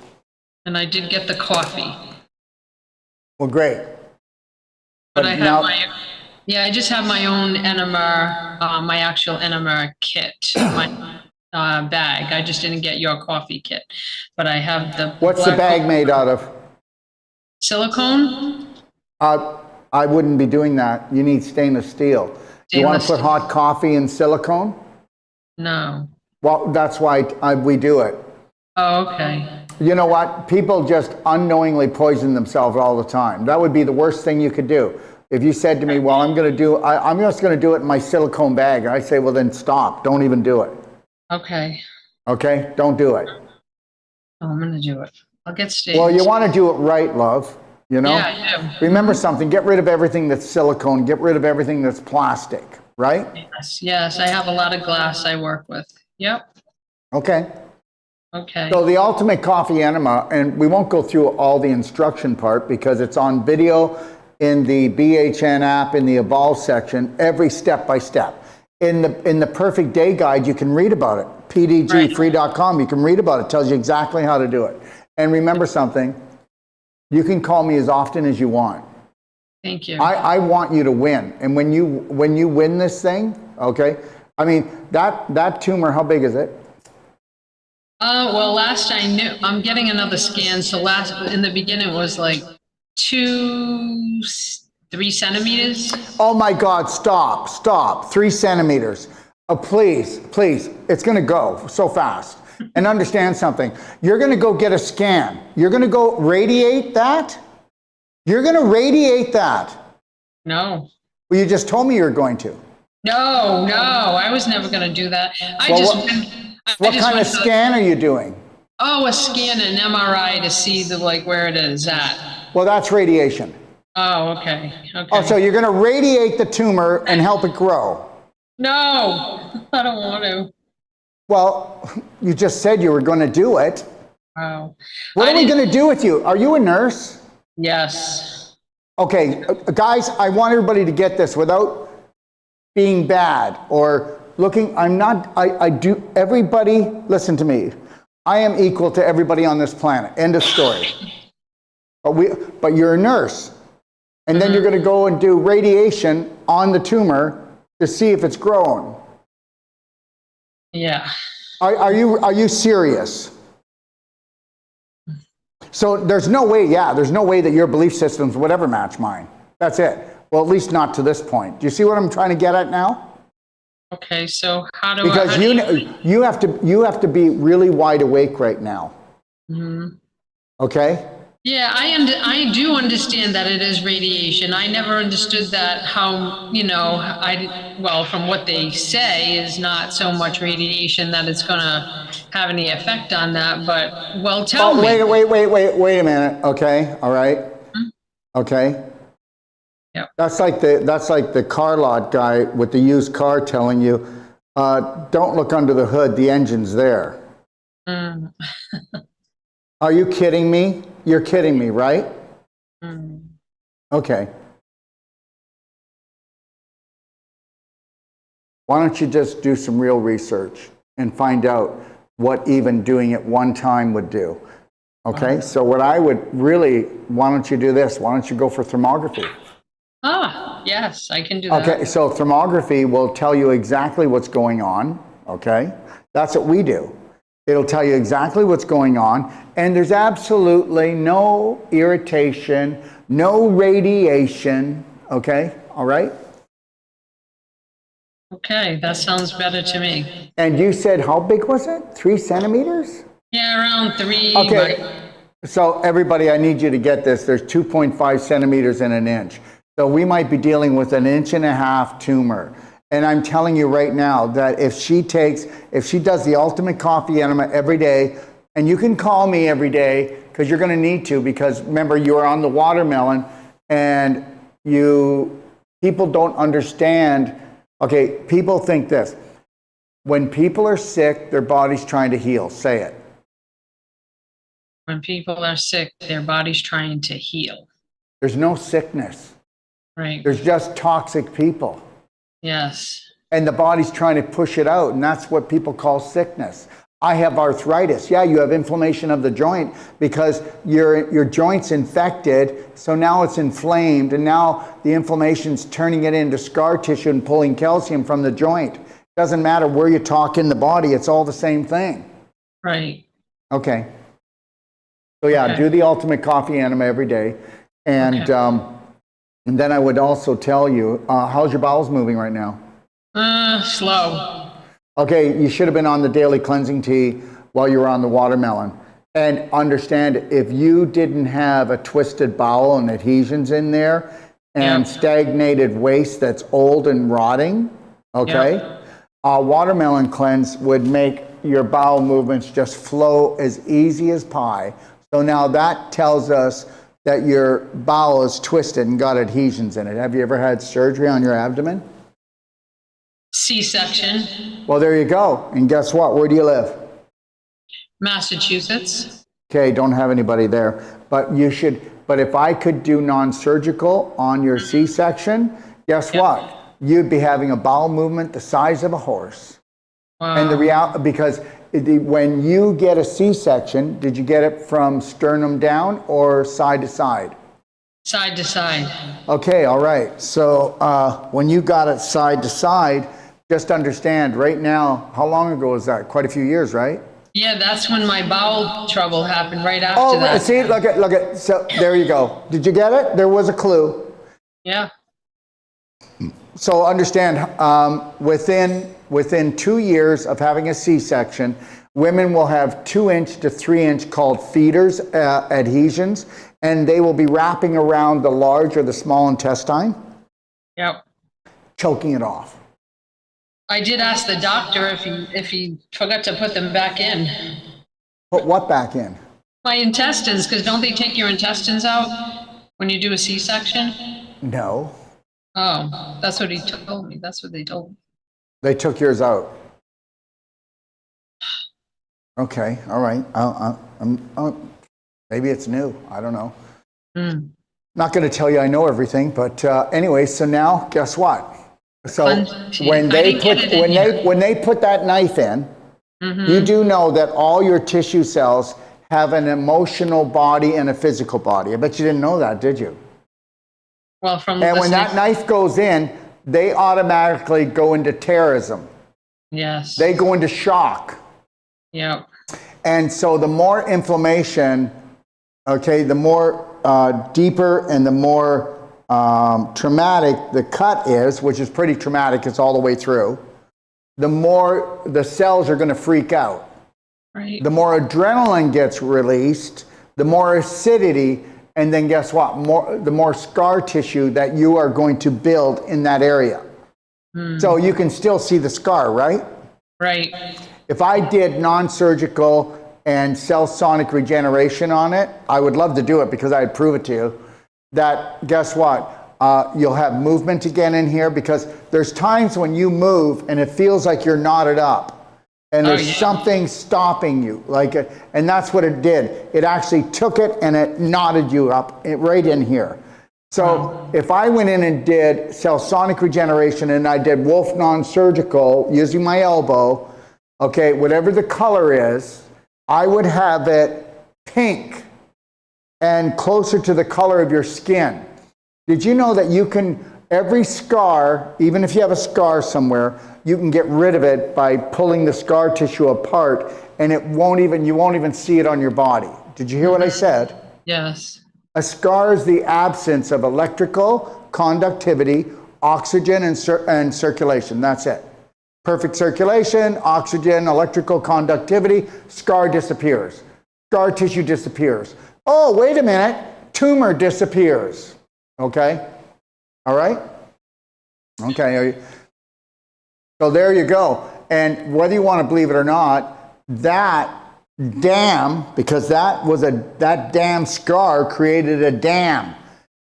[SPEAKER 2] And I did get the coffee.
[SPEAKER 1] Well, great.
[SPEAKER 2] But I have I just have my own enema, my actual enema kit, my bag. I just didn't get your coffee kit, but I have the.
[SPEAKER 1] What's the bag made out of?
[SPEAKER 2] Silicone.
[SPEAKER 1] I wouldn't be doing that. You need stainless steel. You want to put hot coffee in silicone?
[SPEAKER 2] No.
[SPEAKER 1] Well, that's why we do it.
[SPEAKER 2] Oh, okay.
[SPEAKER 1] You know what? People just unknowingly poison themselves all the time. That would be the worst thing you could do. If you said to me, well, I'm just going to do it in my silicone bag, I say, well, then stop. Don't even do it.
[SPEAKER 2] Okay.
[SPEAKER 1] Okay? Don't do it.
[SPEAKER 2] Oh, I'm going to do it. I'll get staged.
[SPEAKER 1] Well, you want to do it right, love. You know?
[SPEAKER 2] Yeah, I do.
[SPEAKER 1] Remember something. Get rid of everything that's silicone. Get rid of everything that's plastic. Right?
[SPEAKER 2] Yes. I have a lot of glass I work with. Yep.
[SPEAKER 1] Okay.
[SPEAKER 2] Okay.
[SPEAKER 1] So the Ultimate Coffee Enema, and we won't go through all the instruction part because it's on video in the BHN app in the Evolve section, every step by step. In the Perfect Day Guide, you can read about it. PDGfree.com, you can read about it. It tells you exactly how to do it. And remember something, you can call me as often as you want.
[SPEAKER 2] Thank you.
[SPEAKER 1] I want you to win. And when you win this thing, okay, I mean, that tumor, how big is it?
[SPEAKER 2] Well, last I knew, I'm getting another scan. So in the beginning it was like 3 centimeters.
[SPEAKER 1] Oh my God, stop. 3 centimeters. Oh, please, it's gonna go so fast. And understand something, you're gonna go get a scan. You're gonna go radiate that? You're gonna radiate that?
[SPEAKER 2] No.
[SPEAKER 1] Well, you just told me you were going to.
[SPEAKER 2] No, I was never gonna do that.
[SPEAKER 1] What kind of scan are you doing?
[SPEAKER 2] Oh, a scan, an MRI to see where it is at.
[SPEAKER 1] Well, that's radiation.
[SPEAKER 2] Oh, okay.
[SPEAKER 1] Oh, so you're gonna radiate the tumor and help it grow?
[SPEAKER 2] No, I don't want to.
[SPEAKER 1] Well, you just said you were going to do it.
[SPEAKER 2] Wow.
[SPEAKER 1] What are we going to do with you? Are you a nurse?
[SPEAKER 2] Yes.
[SPEAKER 1] Okay, guys, I want everybody to get this without being bad or looking. Everybody, listen to me. I am equal to everybody on this planet. End of story. But you're a nurse. And then you're going to go and do radiation on the tumor to see if it's growing.
[SPEAKER 2] Yeah.
[SPEAKER 1] Are you serious? So there's no way that your belief systems would ever match mine. That's it. Well, at least not to this point. Do you see what I'm trying to get at now?
[SPEAKER 2] Okay, so how do
[SPEAKER 1] because you have to be really wide awake right now. Mm-hmm. Okay?
[SPEAKER 2] Yeah, I do understand that it is radiation. I never understood that from what they say is not so much radiation that it's going to have any effect on that, but tell me.
[SPEAKER 1] Wait a minute. Okay. All right. Mm-hmm. Okay.
[SPEAKER 2] Yep.
[SPEAKER 1] That's like the car lot guy with the used car telling you, don't look under the hood, the engine's there. Mm. Are you kidding me? You're kidding me, right? Mm. Okay. Why don't you just do some real research and find out what even doing it one time would do? Okay, so why don't you do this? Why don't you go for thermography?
[SPEAKER 2] Ah, yes, I can do that.
[SPEAKER 1] Okay, so thermography will tell you exactly what's going on, okay? That's what we do. It'll tell you exactly what's going on, and there's absolutely no irritation, no radiation, okay? All right?
[SPEAKER 2] Okay, that sounds better to me.
[SPEAKER 1] And you said, how big was it? 3 centimeters?
[SPEAKER 2] Yeah, around 3.
[SPEAKER 1] Okay, so everybody, I need you to get this. There's 2.5 centimeters in an inch. So we might be dealing with an 1.5 inch tumor. And I'm telling you right now that if she does the ultimate coffee enema every day, and you can call me every day because you're going to need to, because remember, you're on the watermelon, and people don't understand. Okay, people think this. When people are sick, their body's trying to heal. Say it.
[SPEAKER 2] When people are sick, their body's trying to heal.
[SPEAKER 1] There's no sickness.
[SPEAKER 2] Right.
[SPEAKER 1] There's just toxic people.
[SPEAKER 2] Yes.
[SPEAKER 1] And the body's trying to push it out, and that's what people call sickness. I have arthritis. Yeah, you have inflammation of the joint because your joint's infected, so now it's inflamed, and now the inflammation's turning it into scar tissue and pulling calcium from the joint. Doesn't matter where you talk in the body, it's all the same thing.
[SPEAKER 2] Right.
[SPEAKER 1] Okay. So yeah, do the ultimate coffee enema every day. And and then I would also tell you, how's your bowels moving right now?
[SPEAKER 2] Slow.
[SPEAKER 1] Okay, you should have been on the daily cleansing tea while you were on the watermelon. And understand, if you didn't have a twisted bowel and adhesions in there and stagnated waste that's old and rotting, okay, a watermelon cleanse would make your bowel movements just flow as easy as pie. So now that tells us that your bowel is twisted and got adhesions in it. Have you ever had surgery on your abdomen?
[SPEAKER 2] C-section.
[SPEAKER 1] Well, there you go. And guess what? Where do you live?
[SPEAKER 2] Massachusetts.
[SPEAKER 1] Okay, don't have anybody there. But you should. But if I could do non-surgical on your C-section, guess what? You'd be having a bowel movement the size of a horse. Wow. And because When you get a C-section, did you get it from sternum down or side to side?
[SPEAKER 2] Side to side.
[SPEAKER 1] Okay, all right. So when you got it side to side, just understand right now, how long ago was that? Quite a few years, right?
[SPEAKER 2] Yeah, that's when my bowel trouble happened right after that.
[SPEAKER 1] See, look at, so there you go. Did you get it? There was a clue.
[SPEAKER 2] Yeah.
[SPEAKER 1] So understand, within 2 years of having a C-section, women will have 2-inch to 3-inch called feeders, adhesions, and they will be wrapping around the large or the small intestine,
[SPEAKER 2] Yep.
[SPEAKER 1] choking it off.
[SPEAKER 2] I did ask the doctor if he forgot to put them back in.
[SPEAKER 1] Put what back in?
[SPEAKER 2] My intestines, because don't they take your intestines out when you do a C-section?
[SPEAKER 1] No.
[SPEAKER 2] Oh, that's what he told me. That's what they told me.
[SPEAKER 1] They took yours out. Okay, all right. Maybe it's new. I don't know. Not going to tell you I know everything, but anyway, so now guess what? So when they put that knife in, you do know that all your tissue cells have an emotional body and a physical body. I bet you didn't know that, did you?
[SPEAKER 2] Well,
[SPEAKER 1] and when that knife goes in, they automatically go into terrorism.
[SPEAKER 2] Yes.
[SPEAKER 1] They go into shock.
[SPEAKER 2] Yep.
[SPEAKER 1] And so the more inflammation, okay, the more deeper and the more traumatic the cut is, which is pretty traumatic, it's all the way through, the more the cells are going to freak out.
[SPEAKER 2] Right.
[SPEAKER 1] The more adrenaline gets released, the more acidity, and then guess what? The more scar tissue that you are going to build in that area. So you can still see the scar, right?
[SPEAKER 2] Right.
[SPEAKER 1] If I did non-surgical and cell sonic regeneration on it, I would love to do it because I'd prove it to you. That, guess what? You'll have movement again in here, because there's times when you move and it feels like you're knotted up. And there's something stopping you, and that's what it did. It actually took it and it knotted you up right in here. So if I went in and did cell sonic regeneration and I did Wolfe Non-Surgical using my elbow, okay, whatever the color is, I would have it pink and closer to the color of your skin. Did you know that you can, every scar, even if you have a scar somewhere, you can get rid of it by pulling the scar tissue apart, and you won't even see it on your body. Did you hear what I said?
[SPEAKER 2] Yes.
[SPEAKER 1] A scar is the absence of electrical conductivity, oxygen, and circulation. That's it. Perfect circulation, oxygen, electrical conductivity, scar disappears. Scar tissue disappears. Oh, wait a minute, tumor disappears. Okay? All right? Okay. So there you go. And whether you want to believe it or not, that dam, because that dam scar created a dam.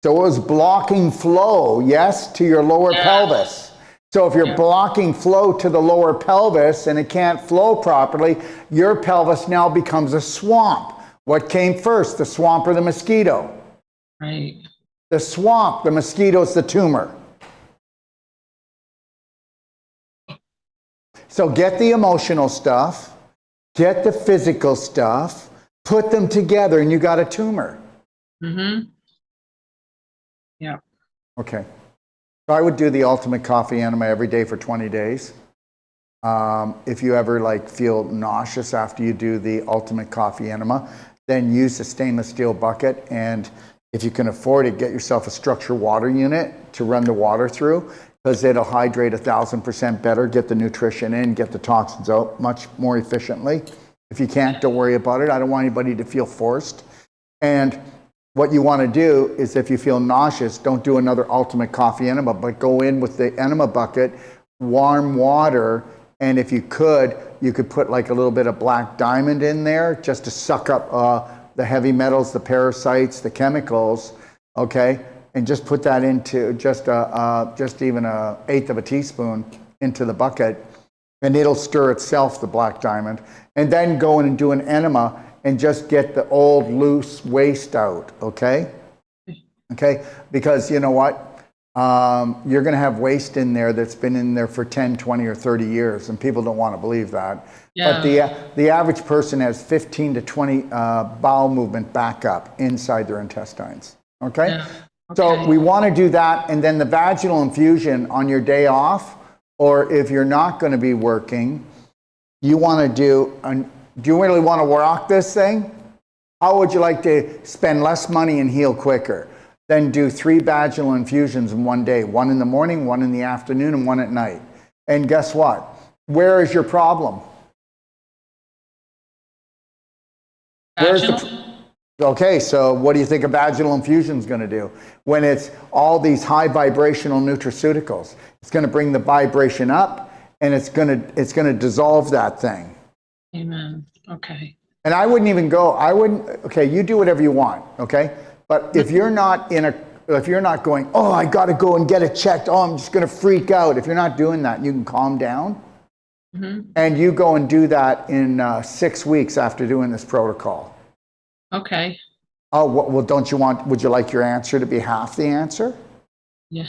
[SPEAKER 1] So it was blocking flow, yes, to your lower pelvis. So if you're blocking flow to the lower pelvis and it can't flow properly, your pelvis now becomes a swamp. What came first, the swamp or the mosquito?
[SPEAKER 2] Right.
[SPEAKER 1] The swamp, the mosquito's the tumor. So get the emotional stuff, get the physical stuff, put them together, and you got a tumor.
[SPEAKER 2] Yeah.
[SPEAKER 1] Okay. So I would do the ultimate coffee enema every day for 20 days. If you ever feel nauseous after you do the ultimate coffee enema, then use a stainless steel bucket, and if you can afford it, get yourself a structured water unit to run the water through, because it'll hydrate 1,000% better, get the nutrition in, get the toxins out much more efficiently. If you can't, don't worry about it. I don't want anybody to feel forced. And what you want to do is, if you feel nauseous, don't do another ultimate coffee enema, but go in with the enema bucket, warm water, and if you could put a little bit of black diamond in there just to suck up the heavy metals, the parasites, the chemicals, okay? And just put that into just even 1/8 of a teaspoon into the bucket, and it'll stir itself, the black diamond. And then go in and do an enema and just get the old loose waste out, okay? Okay, because you know what? you're going to have waste in there that's been in there for 10, 20, or 30 years, and people don't want to believe that.
[SPEAKER 2] Yeah.
[SPEAKER 1] But the average person has 15 to 20 bowel movement backup inside their intestines. Okay?
[SPEAKER 2] Yeah.
[SPEAKER 1] So we want to do that, and then the vaginal infusion on your day off, or if you're not going to be working, you want to do you really want to rock this thing? How would you like to spend less money and heal quicker? Then do 3 vaginal infusions in one day, 1 in the morning, 1 in the afternoon, and 1 at night. And guess what? Where is your problem?
[SPEAKER 2] Vaginal?
[SPEAKER 1] Okay, so what do you think a vaginal infusion is going to do? When it's all these high vibrational nutraceuticals, it's going to bring the vibration up, and it's going to dissolve that thing.
[SPEAKER 2] Amen. Okay.
[SPEAKER 1] And I wouldn't even go. Okay, you do whatever you want. Okay, but if you're not going, oh, I got to go and get it checked. Oh, I'm just going to freak out. If you're not doing that, you can calm down, and you go and do that in 6 weeks after doing this protocol.
[SPEAKER 2] Okay.
[SPEAKER 1] Oh, well, would you like your answer to be half the answer?
[SPEAKER 2] Yeah.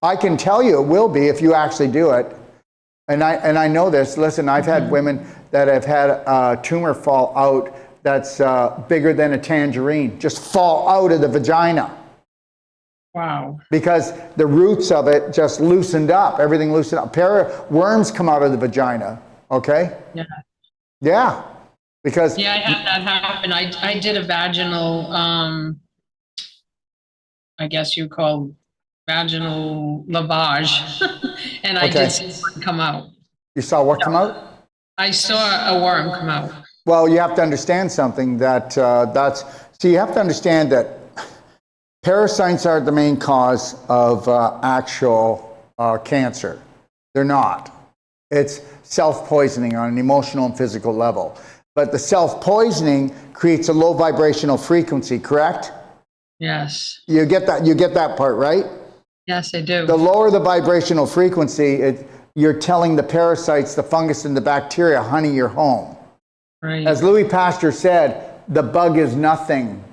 [SPEAKER 1] I can tell you it will be if you actually do it. And I know this. Listen, I've had women that have had a tumor fall out that's bigger than a tangerine, just fall out of the vagina.
[SPEAKER 2] Wow.
[SPEAKER 1] Because the roots of it just loosened up. Everything loosened up. Worms come out of the vagina. Okay?
[SPEAKER 2] Yeah.
[SPEAKER 1] Yeah. Because
[SPEAKER 2] yeah, I had that happen. I did a vaginal, I guess you call vaginal lavage, and I did see one come out.
[SPEAKER 1] You saw what come out?
[SPEAKER 2] I saw a worm come out.
[SPEAKER 1] Well, you have to understand something that so you have to understand that parasites are the main cause of actual cancer. They're not. It's self-poisoning on an emotional and physical level. But the self-poisoning creates a low vibrational frequency, correct?
[SPEAKER 2] Yes.
[SPEAKER 1] You get that part, right?
[SPEAKER 2] Yes, I do.
[SPEAKER 1] The lower the vibrational frequency, you're telling the parasites, the fungus, and the bacteria, honey, you're home.
[SPEAKER 2] Right.
[SPEAKER 1] As Louis Pasteur said, the bug is nothing.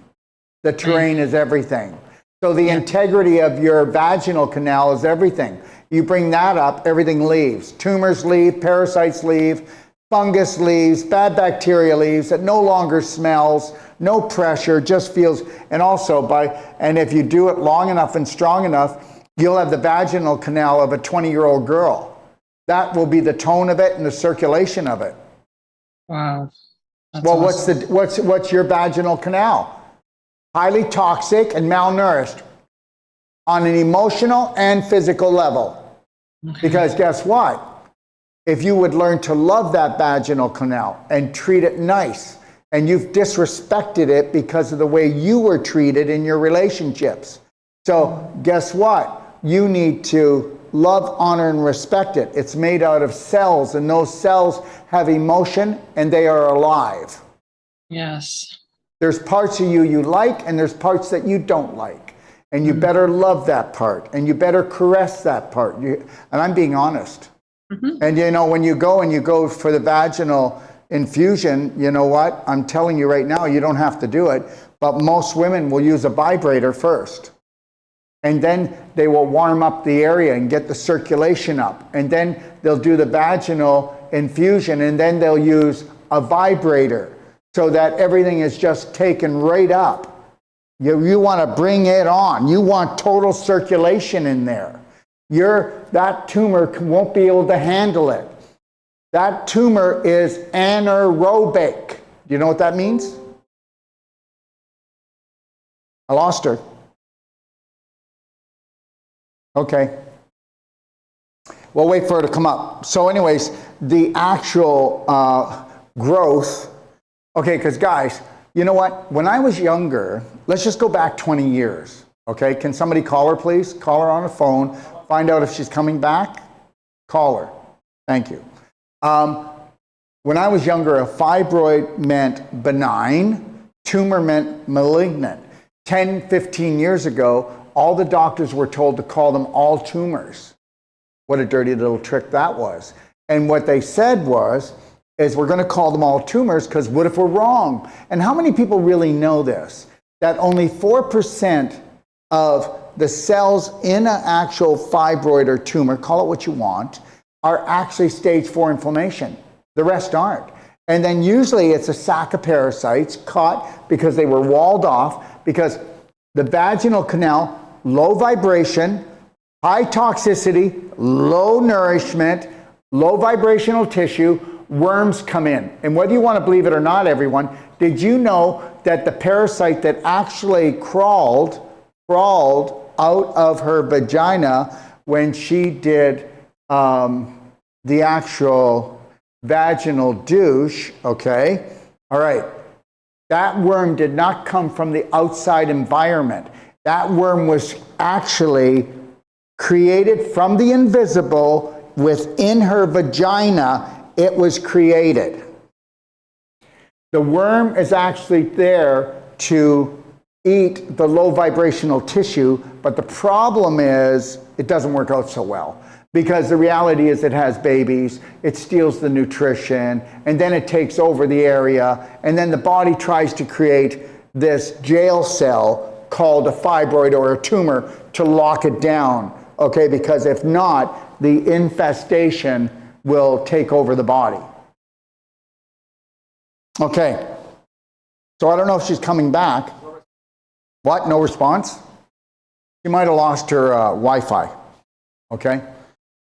[SPEAKER 1] The terrain is everything. So the integrity of your vaginal canal is everything. You bring that up, everything leaves. Tumors leave, parasites leave, fungus leaves, bad bacteria leaves, it no longer smells, no pressure, just feels, and if you do it long enough and strong enough, you'll have the vaginal canal of a 20-year-old girl. That will be the tone of it and the circulation of it.
[SPEAKER 2] Wow. That's
[SPEAKER 1] well,
[SPEAKER 2] awesome.
[SPEAKER 1] what's your vaginal canal? Highly toxic and malnourished on an emotional and physical level. Okay. Because guess what? If you would learn to love that vaginal canal and treat it nice, and you've disrespected it because of the way you were treated in your relationships. So guess what? You need to love, honor, and respect it. It's made out of cells, and those cells have emotion, and they are alive. Yes. There's parts of you like, and there's parts that you don't like. And you better love that part, and you better caress that part. And I'm being honest. And when you go for the vaginal infusion, you know what? I'm telling you right now, you don't have to do it, but most women will use a vibrator first. And then they will warm up the area and get the circulation up. And then they'll do the vaginal infusion, and then they'll use a vibrator so that everything is just taken right up. You want to bring it on. You want total circulation in there. That tumor won't be able to handle it. That tumor is anaerobic. Do you know what that means? I lost her. Okay. We'll wait for her to come up. So anyways, the actual growth. Okay, because guys, you know what? When I was younger, let's just go back 20 years. Okay, can somebody call her, please? Call her on the phone. Find out if she's coming back. Call her. Thank you. When I was younger, a fibroid meant benign, tumor meant malignant. 10, 15 years ago, all the doctors were told to call them all tumors. What a dirty little trick that was. And what they said is we're going to call them all tumors because what if we're wrong? And how many people really know this? That only 4% of the cells in an actual fibroid or tumor, call it what you want, are actually stage 4 inflammation. The rest aren't. And then usually it's a sac of parasites caught because they were walled off, because the vaginal canal, low vibration, high toxicity, low nourishment, low vibrational tissue, worms come in. And whether you want to believe it or not, everyone, did you know that the parasite that actually crawled out of her vagina when she did the actual vaginal douche, okay? All right. That worm did not come from the outside environment. That worm was actually created from the invisible within her vagina. It was created. The worm is actually there to eat the low vibrational tissue, but the problem is it doesn't work out so well. Because the reality is it has babies, it steals the nutrition, and then it takes over the area, and then the body tries to create this jail cell called a fibroid or a tumor to lock it down, okay? Because if not, the infestation will take over the body. Okay, so I don't know if she's coming back. What, no response? She might have lost her Wi-Fi, okay?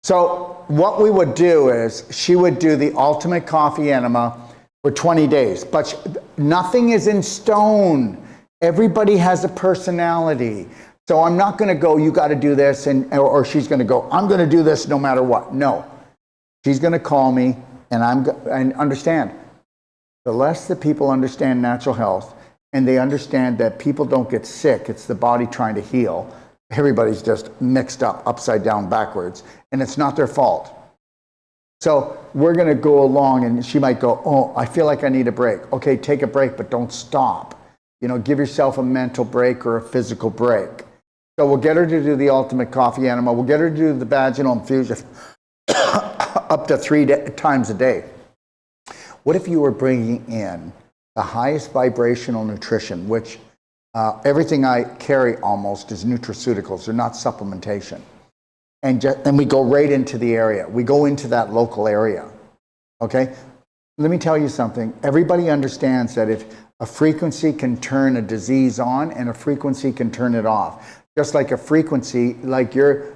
[SPEAKER 1] So what we would do is she would do the ultimate coffee enema for 20 days, but nothing is in stone. Everybody has a personality. So I'm not going to go, you got to do this, or she's going to go, I'm going to do this no matter what. No, she's going to call me, and understand. The less that people understand natural health, and they understand that people don't get sick, it's the body trying to heal. Everybody's just mixed up, upside down, backwards, and it's not their fault. So we're going to go along, and she might go, oh, I feel like I need a break. Okay, take a break, but don't stop. You know, give yourself a mental break or a physical break. So we'll get her to do the ultimate coffee enema. We'll get her to do the vaginal infusion up to 3 times a day. What if you were bringing in the highest vibrational nutrition, which everything I carry almost is nutraceuticals, they're not supplementation. And we go right into the area. We go into that local area, okay? Let me tell you something. Everybody understands that if a frequency can turn a disease on and a frequency can turn it off. Just like a frequency, like an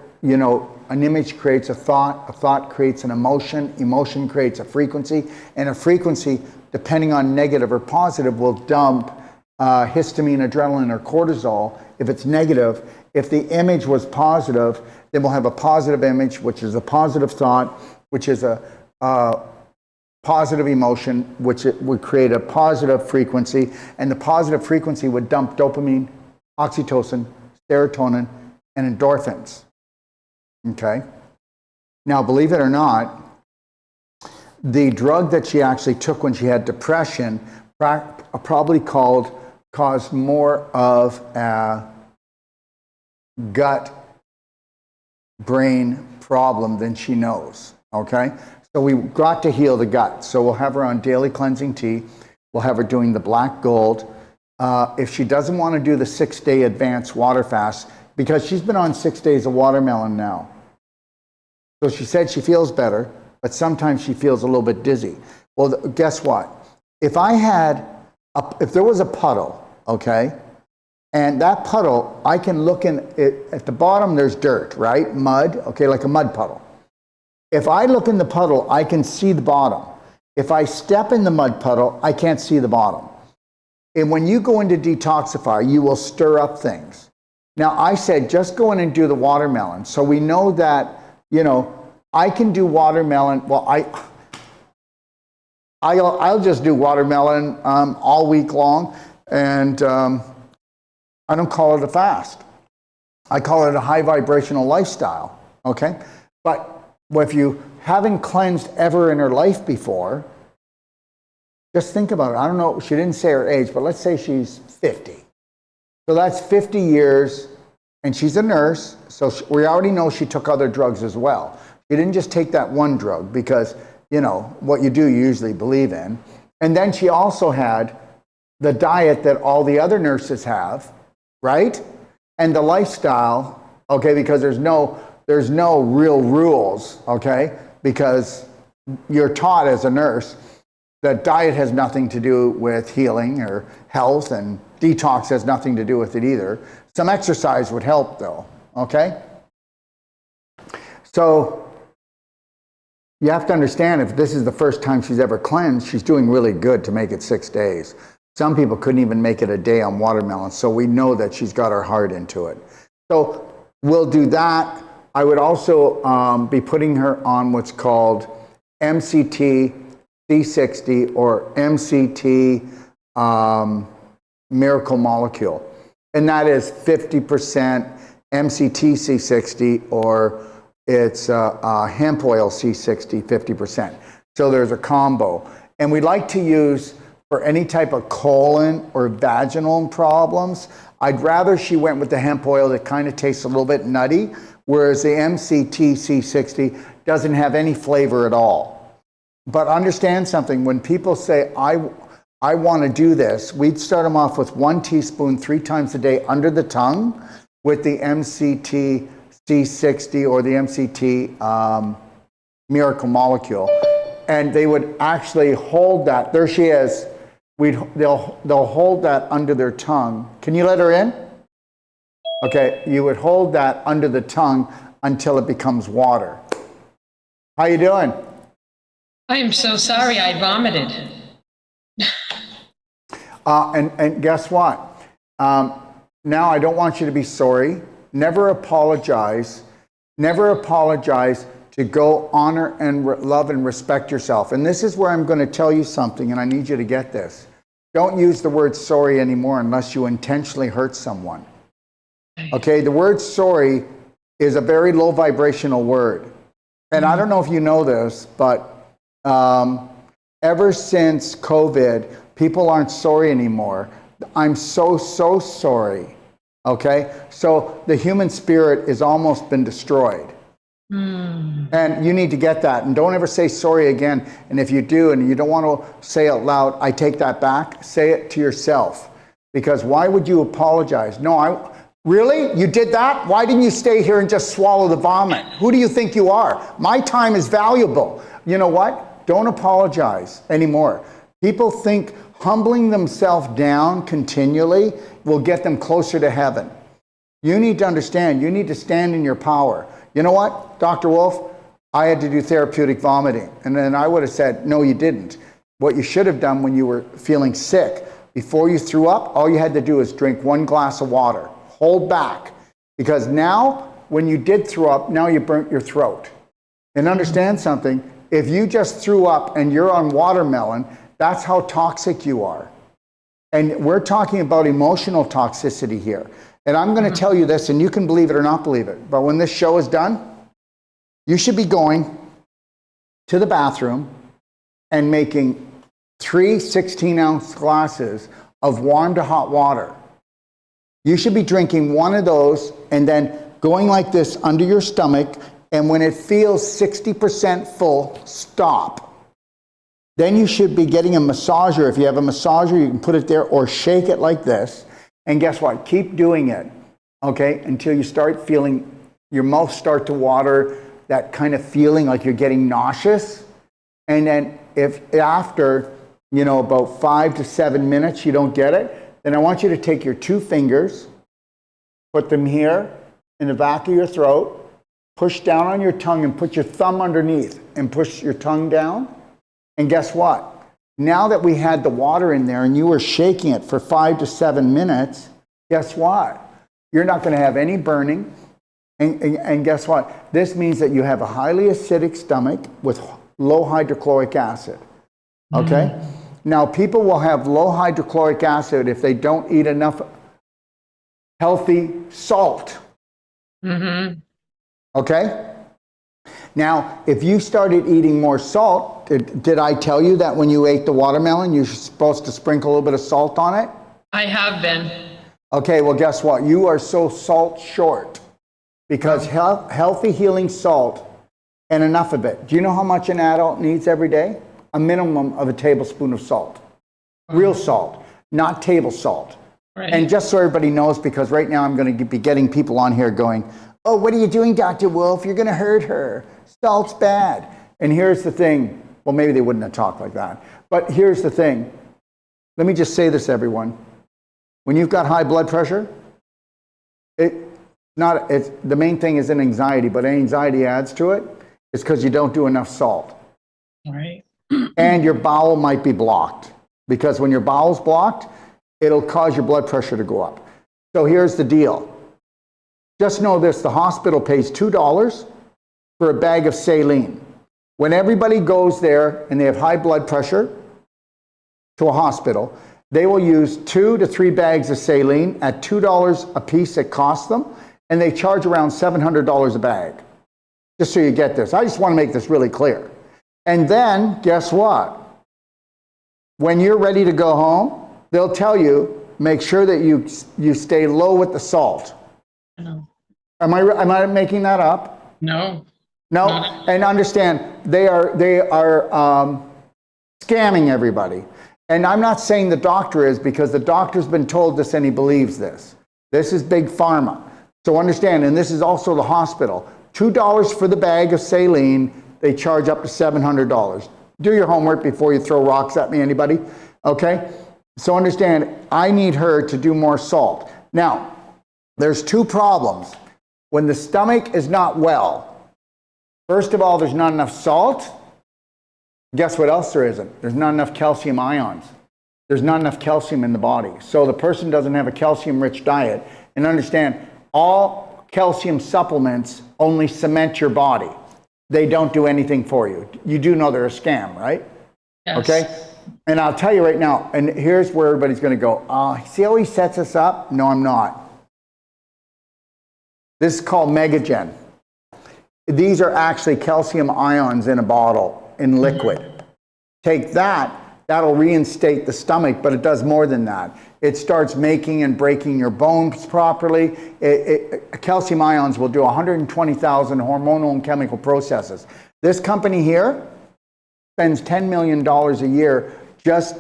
[SPEAKER 1] image creates a thought creates an emotion creates a frequency, and a frequency, depending on negative or positive, will dump histamine, adrenaline, or cortisol. If it's negative, if the image was positive, then we'll have a positive image, which is a positive thought, which is a positive emotion, which it would create a positive frequency, and the positive frequency would dump dopamine, oxytocin, serotonin, and endorphins. Okay? Now, believe it or not, the drug that she actually took when she had depression probably caused more of a gut-brain problem than she knows, okay? So we got to heal the gut. So we'll have her on daily cleansing tea. We'll have her doing the black gold. If she doesn't want to do the 6-day advanced water fast, because she's been on 6 days of watermelon now. So she said she feels better, but sometimes she feels a little bit dizzy. Well, guess what? If there was a puddle, okay, and that puddle, I can look in it, at the bottom there's dirt, right? Mud, okay, like a mud puddle. If I look in the puddle, I can see the bottom. If I step in the mud puddle, I can't see the bottom. And when you go into detoxify, you will stir up things. Now, I said, just go in and do the watermelon. So we know that, I can do watermelon. Well, I'll just do watermelon all week long, and I don't call it a fast. I call it a high vibrational lifestyle, okay? But if you haven't cleansed ever in her life before, just think about it. I don't know, she didn't say her age, but let's say she's 50. So that's 50 years, and she's a nurse, so we already know she took other drugs as well. She didn't just take that one drug because, what you do you usually believe in. And then she also had the diet that all the other nurses have, right? and the lifestyle, okay, because there's no real rules, okay, because you're taught as a nurse that diet has nothing to do with healing or health, and detox has nothing to do with it either. Some exercise would help though, okay? So you have to understand, if this is the first time she's ever cleansed, she's doing really good to make it 6 days. Some people couldn't even make it a day on watermelon, so we know that she's got her heart into it. So we'll do that. I would also be putting her on what's called MCT C60 or MCT miracle molecule. And that is 50% MCT C60, or it's hemp oil C60, 50%. So there's a combo. And we like to use, for any type of colon or vaginal problems, I'd rather she went with the hemp oil that kind of tastes a little bit nutty, whereas the MCT C60 doesn't have any flavor at all. But understand something, when people say, I want to do this, we'd start them off with 1 teaspoon 3 times a day under the tongue with the MCT C60 or the MCT miracle molecule. And they would actually hold that. There she is. They'll hold that under their tongue. Can you let her in? Okay, you would hold that under the tongue until it becomes water. How you doing?
[SPEAKER 2] I am so sorry I vomited.
[SPEAKER 1] And guess what? Now I don't want you to be sorry. Never apologize. Never apologize. To go honor and love and respect yourself. And this is where I'm going to tell you something, and I need you to get this. Don't use the word sorry anymore unless you intentionally hurt someone. Okay, the word sorry is a very low vibrational word. And I don't know if you know this, but ever since COVID, people aren't sorry anymore. I'm so sorry. Okay, so the human spirit has almost been destroyed. And you need to get that. And don't ever say sorry again. And if you do, and you don't want to say it loud, I take that back. Say it to yourself. Because why would you apologize? No, really? You did that? Why didn't you stay here and just swallow the vomit? Who do you think you are? My time is valuable. You know what? Don't apologize anymore. People think humbling themselves down continually will get them closer to heaven. You need to understand, you need to stand in your power. You know what, Dr. Wolfe? I had to do therapeutic vomiting. And then I would have said, no, you didn't. What you should have done when you were feeling sick, before you threw up, all you had to do is drink 1 glass of water. Hold back. Because now, when you did throw up, now you burnt your throat. And understand something, if you just threw up and you're on watermelon, that's how toxic you are. And we're talking about emotional toxicity here. And I'm going to tell you this, and you can believe it or not believe it, but when this show is done, you should be going to the bathroom and making 3 16-ounce glasses of warm to hot water. You should be drinking 1 of those and then going like this under your stomach, and when it feels 60% full, stop. Then you should be getting a massager. If you have a massager, you can put it there or shake it like this. And guess what? Keep doing it, okay, until you start feeling your mouth start to water, that kind of feeling like you're getting nauseous. And then if after, about 5 to 7 minutes you don't get it, then I want you to take your 2 fingers, put them here in the back of your throat, push down on your tongue and put your thumb underneath and push your tongue down. And guess what? Now that we had the water in there and you were shaking it for 5 to 7 minutes, guess what? You're not going to have any burning. And guess what? This means that you have a highly acidic stomach with low hydrochloric acid. Okay? Now, people will have low hydrochloric acid if they don't eat enough healthy salt. Okay? Now, if you started eating more salt, did I tell you that when you ate the watermelon, you're supposed to sprinkle a little bit of salt on it?
[SPEAKER 2] I have been.
[SPEAKER 1] Okay, well, guess what? You are so salt short because healthy healing salt, and enough of it. Do you know how much an adult needs every day? A minimum of a tablespoon of salt. Real salt, not table salt.
[SPEAKER 2] Right.
[SPEAKER 1] And just so everybody knows, because right now I'm going to be getting people on here going, oh, what are you doing, Dr. Wolfe? You're going to hurt her. Salt's bad. And here's the thing. Well, maybe they wouldn't have talked like that. But here's the thing. Let me just say this, everyone. When you've got high blood pressure, the main thing isn't anxiety, but anxiety adds to it. It's because you don't do enough salt.
[SPEAKER 2] Right.
[SPEAKER 1] And your bowel might be blocked. Because when your bowel's blocked, it'll cause your blood pressure to go up. So here's the deal. Just know this, the hospital pays $2 for a bag of saline. When everybody goes there and they have high blood pressure to a hospital, they will use 2 to 3 bags of saline at $2 a piece it costs them, and they charge around $700 a bag. Just so you get this. I just want to make this really clear. And then, guess what? When you're ready to go home, they'll tell you, make sure that you stay low with the salt.
[SPEAKER 2] No.
[SPEAKER 1] Am I making that up?
[SPEAKER 2] No.
[SPEAKER 1] No, and understand, they are scamming everybody. And I'm not saying the doctor is, because the doctor's been told this and he believes this. This is big pharma. So understand, and this is also the hospital. $2 for the bag of saline, they charge up to $700. Do your homework before you throw rocks at me, anybody? Okay? So understand, I need her to do more salt. Now, there's 2 problems. When the stomach is not well, first of all, there's not enough salt. Guess what else there isn't? There's not enough calcium ions. There's not enough calcium in the body. So the person doesn't have a calcium-rich diet. And understand, all calcium supplements only cement your body. They don't do anything for you. You do know they're a scam, right?
[SPEAKER 2] Yes.
[SPEAKER 1] Okay? And I'll tell you right now, and here's where everybody's going to go, see how he sets us up? No, I'm not. This is called Megagen. These are actually calcium ions in a bottle, in liquid. Take that, that'll reinstate the stomach, but it does more than that. It starts making and breaking your bones properly. Calcium ions will do 120,000 hormonal and chemical processes. This company here spends $10 million a year just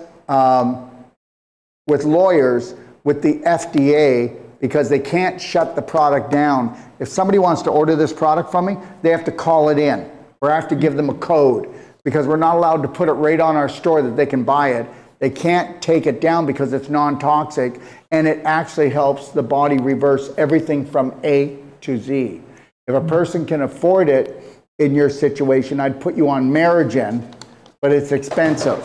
[SPEAKER 1] with lawyers with the FDA, because they can't shut the product down. If somebody wants to order this product from me, they have to call it in, or I have to give them a code, because we're not allowed to put it right on our store that they can buy it. They can't take it down because it's non-toxic, and it actually helps the body reverse everything from A to Z. If a person can afford it in your situation, I'd put you on Marigen, but it's expensive.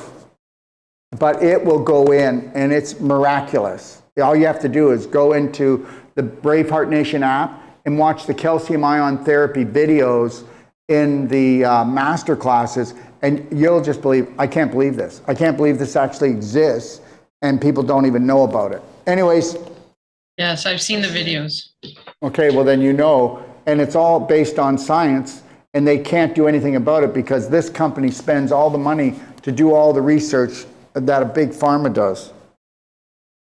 [SPEAKER 1] But it will go in, and it's miraculous. All you have to do is go into the Braveheart Nation app and watch the calcium ion therapy videos in the master classes, and you'll just believe, I can't believe this. I can't believe this actually exists, and people don't even know about it. Anyways.
[SPEAKER 2] Yes, I've seen the videos.
[SPEAKER 1] Okay, well then you know, and it's all based on science, and they can't do anything about it because this company spends all the money to do all the research that a big pharma does.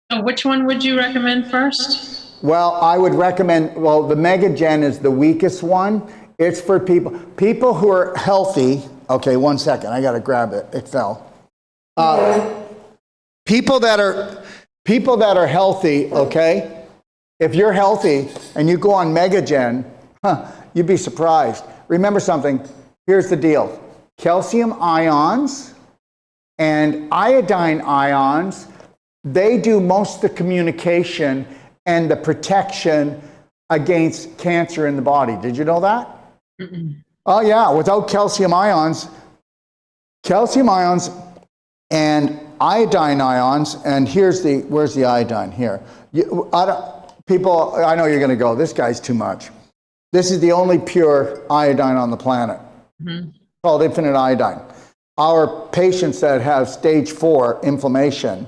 [SPEAKER 2] So which one would you recommend first?
[SPEAKER 1] Well, I would recommend, the Megagen is the weakest one. It's for people who are healthy. Okay, 1 second, I gotta grab it, it fell. People that are healthy, okay? If you're healthy and you go on Megagen, you'd be surprised. Remember something, here's the deal. Calcium ions and iodine ions, they do most of the communication and the protection against cancer in the body. Did you know that? Mm-mm. Oh yeah, without calcium ions and iodine ions, and where's the iodine here? I know you're gonna go, this guy's too much. This is the only pure iodine on the planet. Mm-hmm. Called infinite iodine. Our patients that have stage 4 inflammation,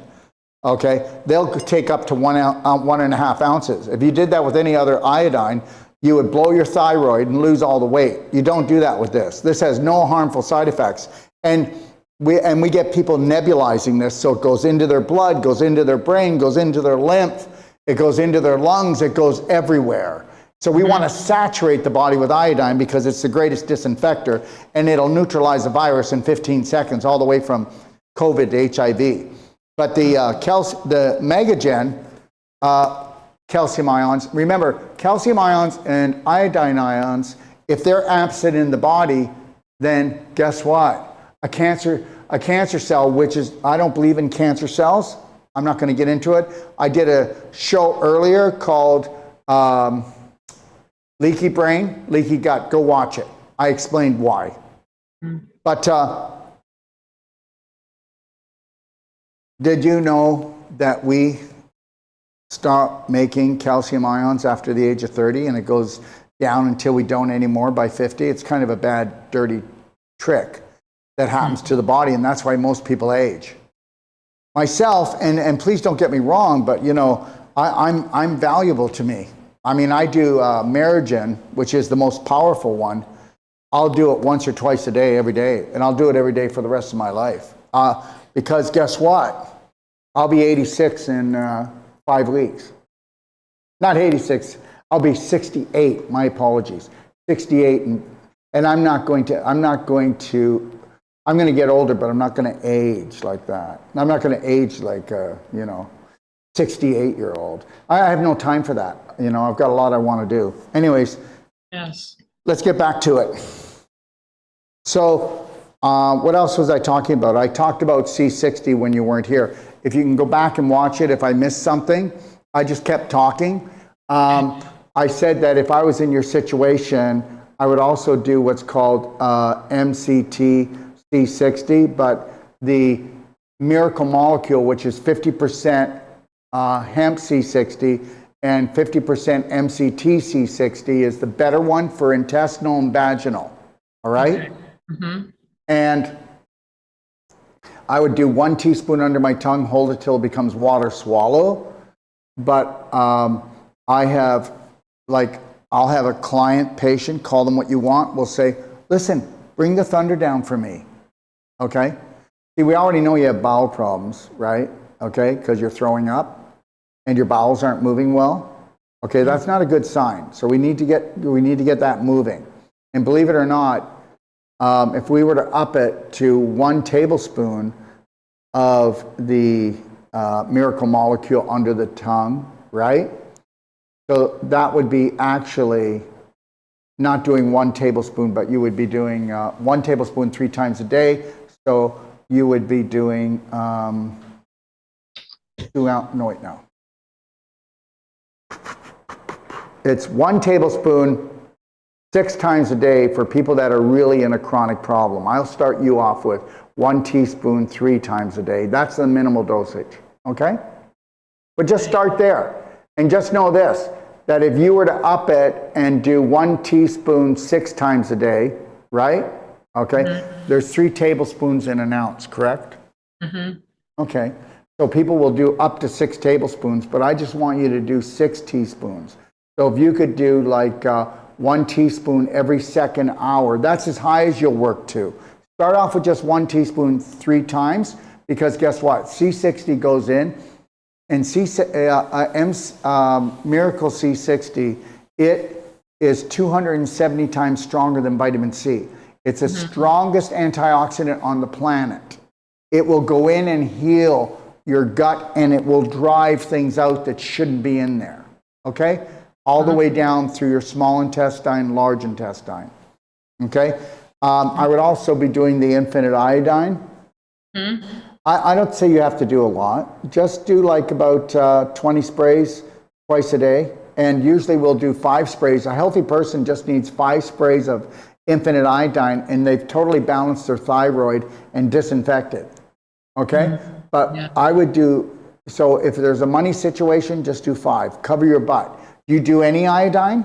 [SPEAKER 1] okay, they'll take up to 1.5 ounces. If you did that with any other iodine, you would blow your thyroid and lose all the weight. You don't do that with this. This has no harmful side effects. And we get people nebulizing this, so it goes into their blood, goes into their brain, goes into their lymph, it goes into their lungs, it goes everywhere. So we want to saturate the body with iodine because it's the greatest disinfector, and it'll neutralize the virus in 15 seconds, all the way from COVID to HIV. But the Megagen, calcium ions. Remember, calcium ions and iodine ions, if they're absent in the body, then guess what? A cancer cell, which is, I don't believe in cancer cells. I'm not going to get into it. I did a show earlier called Leaky Brain, Leaky Gut. Go watch it. I explained why. But did you know that we start making calcium ions after the age of 30 and it goes down until we don't anymore by 50? It's kind of a bad, dirty trick that happens to the body, and that's why most people age. Myself, and please don't get me wrong, but you know, I'm valuable to me. I mean, I do Merigen, which is the most powerful one. I'll do it once or twice a day, every day, and I'll do it every day for the rest of my life. Because guess what? I'll be 86 in 5 weeks. Not 86, I'll be 68, my apologies. 68, and I'm going to get older, but I'm not going to age like that. I'm not going to age like a, 68-year-old. I have no time for that. You know, I've got a lot I want to do. Anyways,
[SPEAKER 2] Yes.
[SPEAKER 1] let's get back to it. So, what else was I talking about? I talked about C60 when you weren't here. If you can go back and watch it, if I missed something, I just kept talking. I said that if I was in your situation, I would also do what's called MCT C60, but the miracle molecule, which is 50% hemp C60 and 50% MCT C60, is the better one for intestinal and vaginal. All right?
[SPEAKER 2] Okay. Mm-hmm.
[SPEAKER 1] And I would do 1 teaspoon under my tongue, hold it till it becomes water, swallow. But I have, I'll have a client, patient, call them what you want, will say, listen, bring the thunder down for me. Okay? See, we already know you have bowel problems, right? Okay, because you're throwing up and your bowels aren't moving well. Okay, that's not a good sign. So we need to get that moving. And believe it or not, if we were to up it to 1 tablespoon of the miracle molecule under the tongue, right? So that would be actually not doing 1 tablespoon, but you would be doing 1 tablespoon 3 times a day. So you would be doing 2 ounces. No, wait, no. It's 1 tablespoon 6 times a day for people that are really in a chronic problem. I'll start you off with 1 teaspoon 3 times a day. That's the minimal dosage, okay? But just start there. And just know this, that if you were to up it and do 1 teaspoon 6 times a day, right? Okay, there's 3 tablespoons in an ounce, correct? Okay, so people will do up to 6 tablespoons, but I just want you to do 6 teaspoons. So if you could do 1 teaspoon every second hour, that's as high as you'll work to. Start off with just 1 teaspoon 3 times, because guess what? C60 goes in, and Miracle C60, it is 270 times stronger than vitamin C. It's the strongest antioxidant on the planet. It will go in and heal your gut, and it will drive things out that shouldn't be in there, okay? All the way down through your small intestine, large intestine, okay? I would also be doing the infinite iodine. I don't say you have to do a lot. Just do about 20 sprays twice a day, and usually we'll do 5 sprays. A healthy person just needs 5 sprays of infinite iodine, and they've totally balanced their thyroid and disinfected, okay? But I would do, so if there's a money situation, just do 5. Cover your butt. You do any iodine?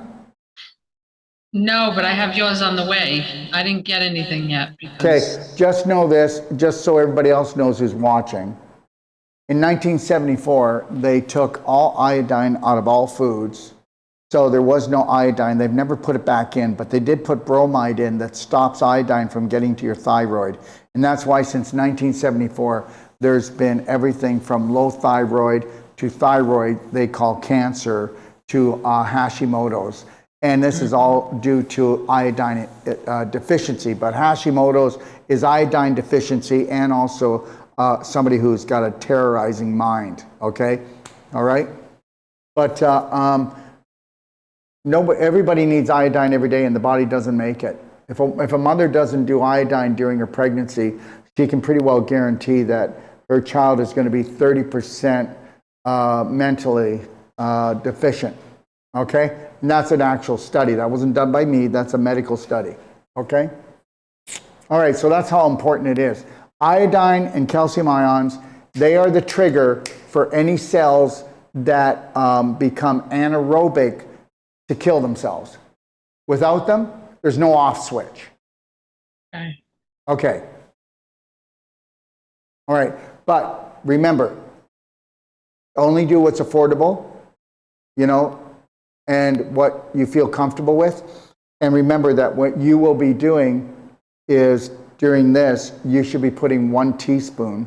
[SPEAKER 2] No, but I have yours on the way. I didn't get anything yet.
[SPEAKER 1] Okay, just know this, just so everybody else knows who's watching. In 1974, they took all iodine out of all foods. So there was no iodine. They've never put it back in, but they did put bromide in that stops iodine from getting to your thyroid. And that's why since 1974, there's been everything from low thyroid to thyroid they call cancer to Hashimoto's. And this is all due to iodine deficiency. But Hashimoto's is iodine deficiency and also somebody who's got a terrorizing mind, okay? All right? But everybody needs iodine every day, and the body doesn't make it. If a mother doesn't do iodine during her pregnancy, she can pretty well guarantee that her child is going to be 30% mentally deficient. Okay? And that's an actual study. That wasn't done by me. That's a medical study. Okay? All right, so that's how important it is. Iodine and calcium ions, they are the trigger for any cells that become anaerobic to kill themselves. Without them, there's no off switch.
[SPEAKER 2] Okay.
[SPEAKER 1] Okay. All right, but remember, only do what's affordable, and what you feel comfortable with. And remember that what you will be doing is, during this, you should be putting 1 teaspoon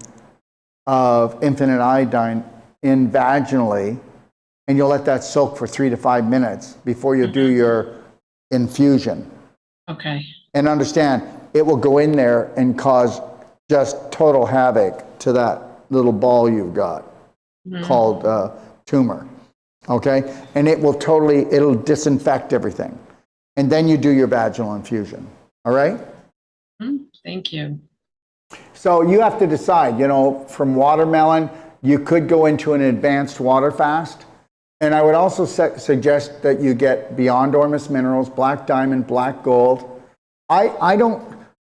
[SPEAKER 1] of infinite iodine in vaginally, and you'll let that soak for 3 to 5 minutes before you do your infusion.
[SPEAKER 2] Okay.
[SPEAKER 1] And understand, it will go in there and cause just total havoc to that little ball you've got called tumor. Okay? And it'll disinfect everything. And then you do your vaginal infusion. All right?
[SPEAKER 2] Thank you.
[SPEAKER 1] So you have to decide, from watermelon, you could go into an advanced water fast. And I would also suggest that you get Beyond Ormus minerals, black diamond, black gold. I don't,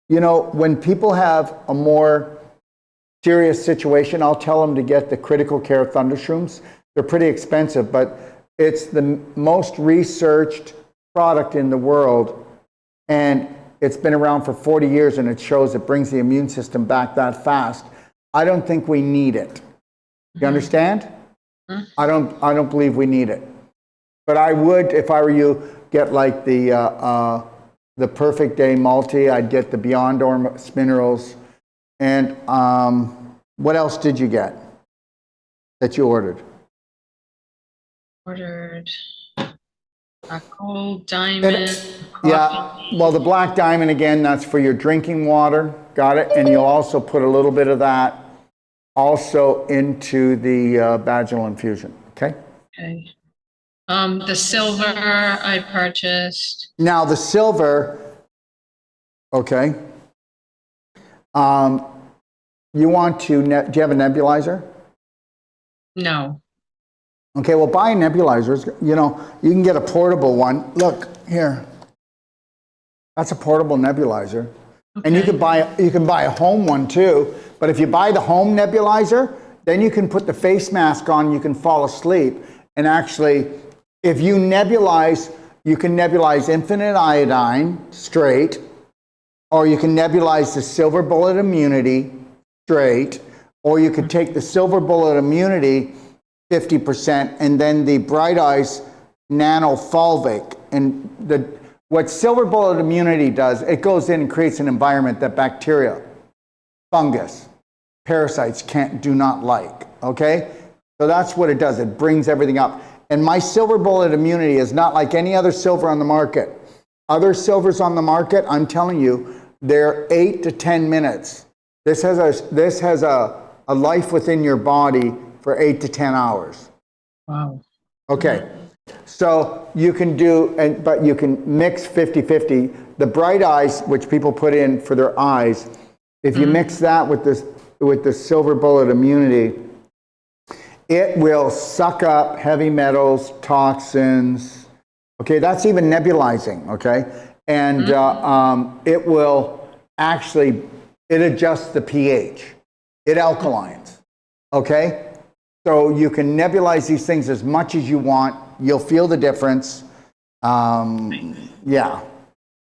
[SPEAKER 1] when people have a more serious situation, I'll tell them to get the critical care thunder shrooms. They're pretty expensive, but it's the most researched product in the world. And it's been around for 40 years, and it shows it brings the immune system back that fast. I don't think we need it. You understand? I don't believe we need it. But I would, if I were you, get like the Perfect Day Multi. I'd get the Beyond Ormus minerals. And what else did you get that you ordered?
[SPEAKER 2] Ordered black gold, diamond, coffee.
[SPEAKER 1] Yeah, well, the black diamond, again, that's for your drinking water. Got it? And you'll also put a little bit of that also into the vaginal infusion. Okay?
[SPEAKER 2] Okay. The silver I purchased.
[SPEAKER 1] Now, the silver, okay. You want to, do you have a nebulizer?
[SPEAKER 2] No.
[SPEAKER 1] Okay, well, buy nebulizers. You can get a portable one. Look, here. That's a portable nebulizer. Okay. And you can buy a home one too. But if you buy the home nebulizer, then you can put the face mask on, you can fall asleep. And actually, if you nebulize, you can nebulize infinite iodine straight, or you can nebulize the silver bullet immunity straight, or you could take the silver bullet immunity 50% and then the Bright Eyes nanofulvic. And what silver bullet immunity does, it goes in and creates an environment that bacteria, fungus, parasites do not like, okay? So that's what it does. It brings everything up. And my silver bullet immunity is not like any other silver on the market. Other silvers on the market, I'm telling you, they're 8 to 10 minutes. This has a life within your body for 8 to 10 hours.
[SPEAKER 2] Wow.
[SPEAKER 1] Okay. So you can but you can mix 50-50. The Bright Eyes, which people put in for their eyes, if you mix that with the silver bullet immunity, it will suck up heavy metals, toxins. Okay, that's even nebulizing, okay? And it will actually, it adjusts the pH. It alkalines, okay? So you can nebulize these things as much as you want. You'll feel the difference. Yeah.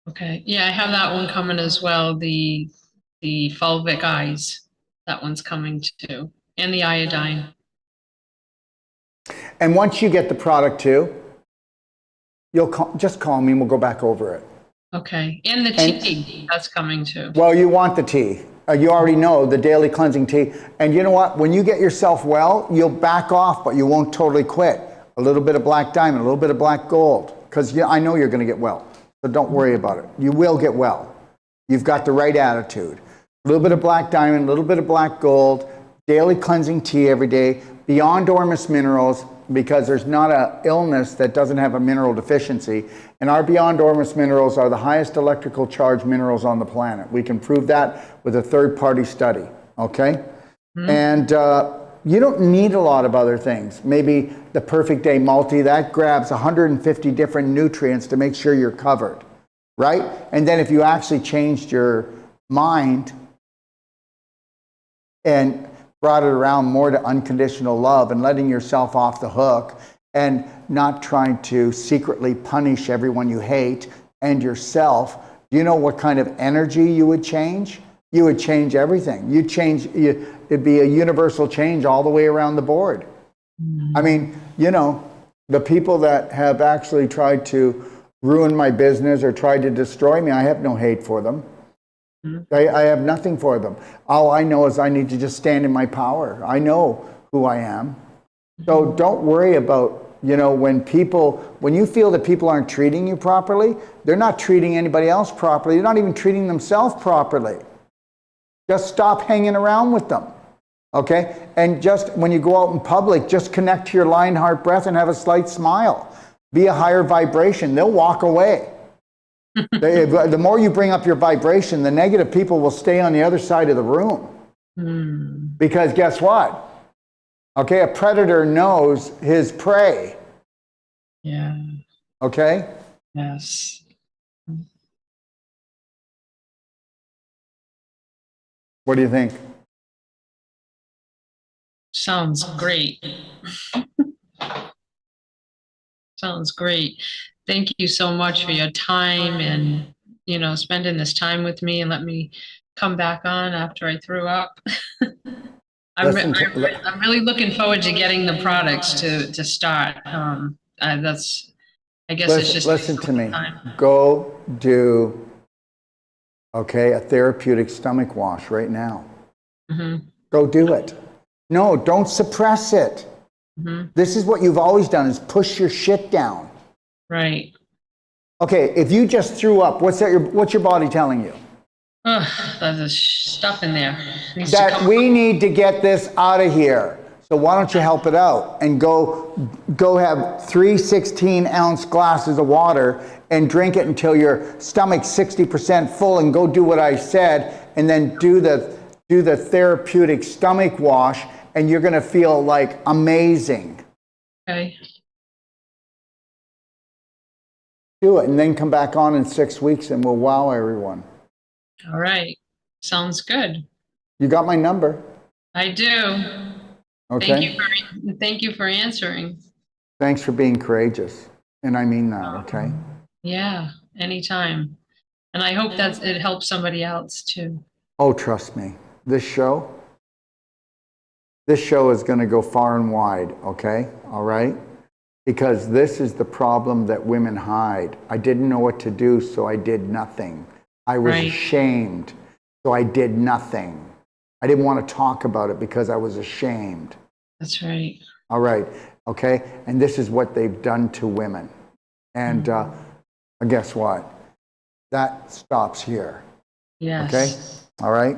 [SPEAKER 2] Okay. Yeah, I have that one coming as well. The fulvic eyes. That one's coming too. And the iodine.
[SPEAKER 1] And once you get the product too, just call me and we'll go back over it.
[SPEAKER 2] Okay. And the tea, that's coming too.
[SPEAKER 1] Well, you want the tea. You already know the daily cleansing tea. And you know what? When you get yourself well, you'll back off, but you won't totally quit. A little bit of black diamond, a little bit of black gold, because I know you're going to get well. So don't worry about it. You will get well. You've got the right attitude. A little bit of black diamond, a little bit of black gold, daily cleansing tea every day, Beyond Ormus minerals, because there's not an illness that doesn't have a mineral deficiency. And our Beyond Ormus minerals are the highest electrical charge minerals on the planet. We can prove that with a third-party study, okay? And you don't need a lot of other things. Maybe the Perfect Day Multi, that grabs 150 different nutrients to make sure you're covered, right? And then if you actually changed your mind and brought it around more to unconditional love and letting yourself off the hook and not trying to secretly punish everyone you hate and yourself, do you know what kind of energy you would change? You would change everything. It'd be a universal change all the way around the board. I mean, you know, the people that have actually tried to ruin my business or tried to destroy me, I have no hate for them. I have nothing for them. All I know is I need to just stand in my power. I know who I am. So don't worry about, you know, when you feel that people aren't treating you properly, they're not treating anybody else properly. They're not even treating themselves properly. Just stop hanging around with them, okay? And just when you go out in public, just connect to your Lionheart breath and have a slight smile. Be a higher vibration. They'll walk away. The more you bring up your vibration, the negative people will stay on the other side of the room. Because guess what? Okay, a predator knows his prey.
[SPEAKER 2] Yeah.
[SPEAKER 1] Okay?
[SPEAKER 2] Yes.
[SPEAKER 1] What do you think?
[SPEAKER 2] Sounds great. Sounds great. Thank you so much for your time and, you know, spending this time with me and let me come back on after I threw up. I'm really looking forward to getting the products to start. I guess it's just
[SPEAKER 1] listen to me.
[SPEAKER 2] time.
[SPEAKER 1] Go do a therapeutic stomach wash right now. Go do it. No, don't suppress it. This is what you've always done, is push your shit down.
[SPEAKER 2] Right.
[SPEAKER 1] Okay, if you just threw up, what's your body telling you?
[SPEAKER 2] There's stuff in there.
[SPEAKER 1] That we need to get this out of here. So why don't you help it out and go have 3 16-ounce glasses of water and drink it until your stomach's 60% full, and go do what I said, and then do the therapeutic stomach wash, and you're going to feel like amazing.
[SPEAKER 2] Okay.
[SPEAKER 1] Do it, and then come back on in 6 weeks and we'll wow everyone.
[SPEAKER 2] All right. Sounds good.
[SPEAKER 1] You got my number?
[SPEAKER 2] I do.
[SPEAKER 1] Okay.
[SPEAKER 2] Thank you for answering.
[SPEAKER 1] Thanks for being courageous. And I mean that, okay?
[SPEAKER 2] Yeah, anytime. And I hope that it helps somebody else too.
[SPEAKER 1] Oh, trust me. This show is going to go far and wide, okay? All right? Because this is the problem that women hide. I didn't know what to do, so I did nothing. I was ashamed, so I did nothing. I didn't want to talk about it because I was ashamed.
[SPEAKER 2] That's right.
[SPEAKER 1] All right, okay? And this is what they've done to women. And guess what? That stops here.
[SPEAKER 2] Yes.
[SPEAKER 1] Okay? All right?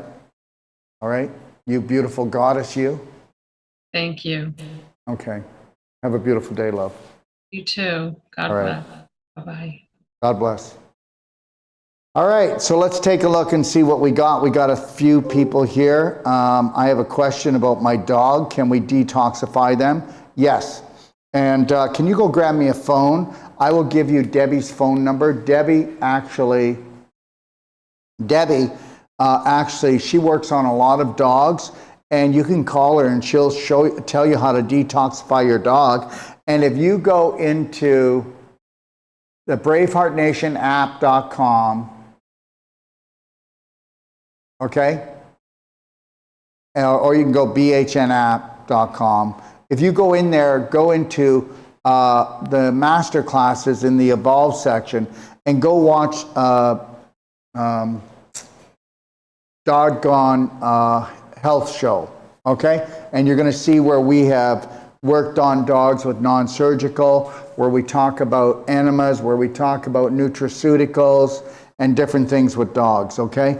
[SPEAKER 1] All right? You beautiful goddess, you.
[SPEAKER 2] Thank you.
[SPEAKER 1] Okay. Have a beautiful day, love.
[SPEAKER 2] You too. God bless. Bye-bye.
[SPEAKER 1] God bless. All right, so let's take a look and see what we got. We got a few people here. I have a question about my dog. Can we detoxify them? Yes. And can you go grab me a phone? I will give you Debbie's phone number. Debbie actually, she works on a lot of dogs, and you can call her and she'll tell you how to detoxify your dog. And if you go into the braveheartnationapp.com, okay? Or you can go bhnapp.com. If you go in there, go into the master classes in the Evolve section and go watch Doggone Health Show, okay? And you're going to see where we have worked on dogs with non-surgical, where we talk about enemas, where we talk about nutraceuticals and different things with dogs, okay?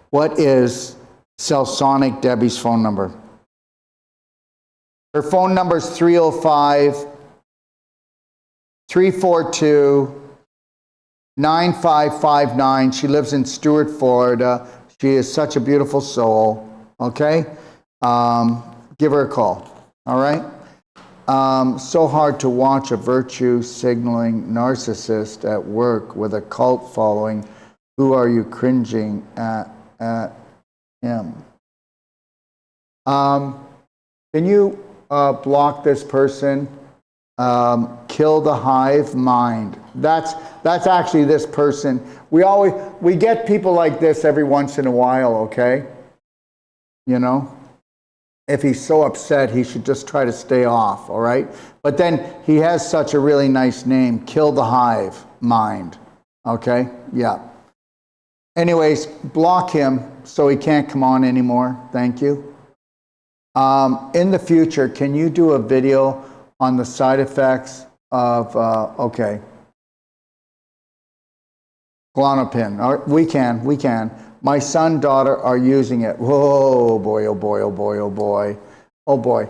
[SPEAKER 1] What is Celsonic Debbie's phone number? Her phone number is 305-342-9559. She lives in Stuart, Florida. She is such a beautiful soul. Okay? Give her a call. All right? So hard to watch a virtue signaling narcissist at work with a cult following. Who are you cringing at him? Can you block this person? Kill the hive mind. That's actually this person. We get people like this every once in a while, okay? You know? If he's so upset, he should just try to stay off, all right? But then he has such a really nice name, Kill the Hive Mind, okay? Yeah. Anyways, block him so he can't come on anymore. Thank you. In the future, can you do a video on the side effects of, okay, Klonopin? We can. My son, daughter are using it. Whoa, boy, oh boy, oh boy, oh boy, oh boy.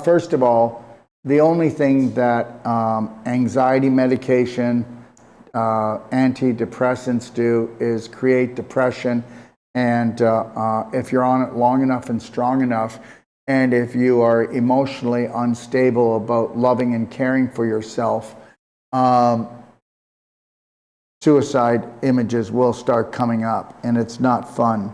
[SPEAKER 1] First of all, the only thing that anxiety medication, antidepressants do is create depression. And if you're on it long enough and strong enough, and if you are emotionally unstable about loving and caring for yourself, suicide images will start coming up, and it's not fun.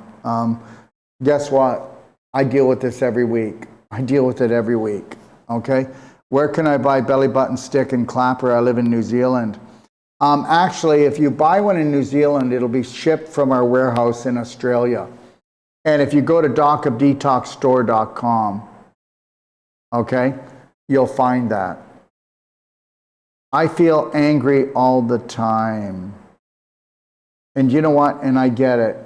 [SPEAKER 1] Guess what? I deal with this every week. I deal with it every week, okay? Where can I buy belly button stick and clapper? I live in New Zealand. Actually, if you buy one in New Zealand, it'll be shipped from our warehouse in Australia. And if you go to docofdetoxstore.com, okay, you'll find that. I feel angry all the time. And you know what? And I get it.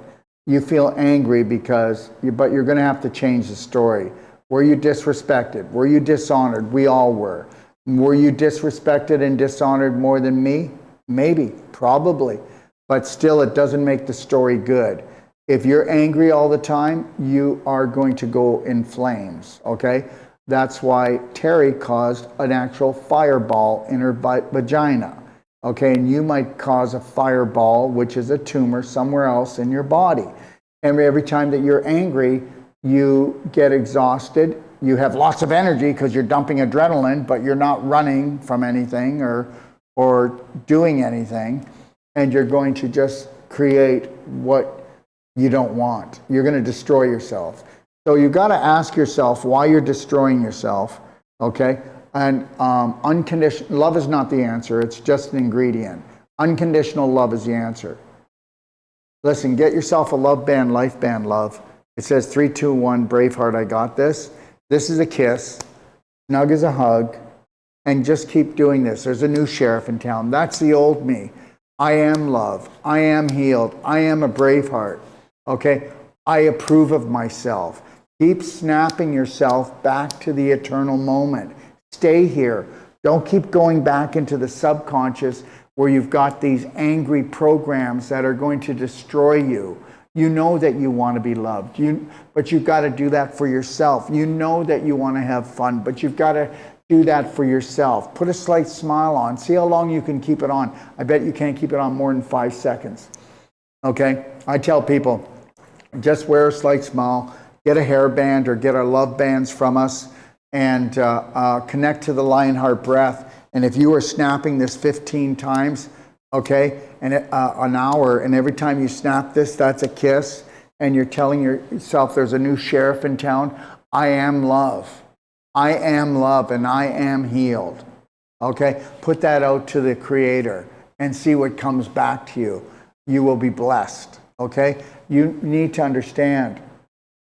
[SPEAKER 1] You feel angry but you're going to have to change the story. Were you disrespected? Were you dishonored? We all were. Were you disrespected and dishonored more than me? Maybe, probably. But still, it doesn't make the story good. If you're angry all the time, you are going to go in flames, okay? That's why Terry caused an actual fireball in her vagina, okay? And you might cause a fireball, which is a tumor somewhere else in your body. And every time that you're angry, you get exhausted. You have lots of energy because you're dumping adrenaline, but you're not running from anything or doing anything. And you're going to just create what you don't want. You're going to destroy yourself. So you've got to ask yourself why you're destroying yourself, okay? And unconditional love is not the answer. It's just an ingredient. Unconditional love is the answer. Listen, get yourself a love band, life band, love. It says 3, 2, 1, Braveheart, I got this. This is a kiss. Snug is a hug. And just keep doing this. There's a new sheriff in town. That's the old me. I am love. I am healed. I am a Braveheart. Okay? I approve of myself. Keep snapping yourself back to the eternal moment. Stay here. Don't keep going back into the subconscious where you've got these angry programs that are going to destroy you. You know that you want to be loved, but you've got to do that for yourself. You know that you want to have fun, but you've got to do that for yourself. Put a slight smile on. See how long you can keep it on. I bet you can't keep it on more than 5 seconds. Okay? I tell people, just wear a slight smile, get a hairband or get our love bands from us, and connect to the Lionheart breath. And if you are snapping this 15 times, okay, and an hour, and every time you snap this, that's a kiss, and you're telling yourself there's a new sheriff in town, I am love. I am love, and I am healed. Okay? Put that out to the Creator and see what comes back to you. You will be blessed. Okay? You need to understand.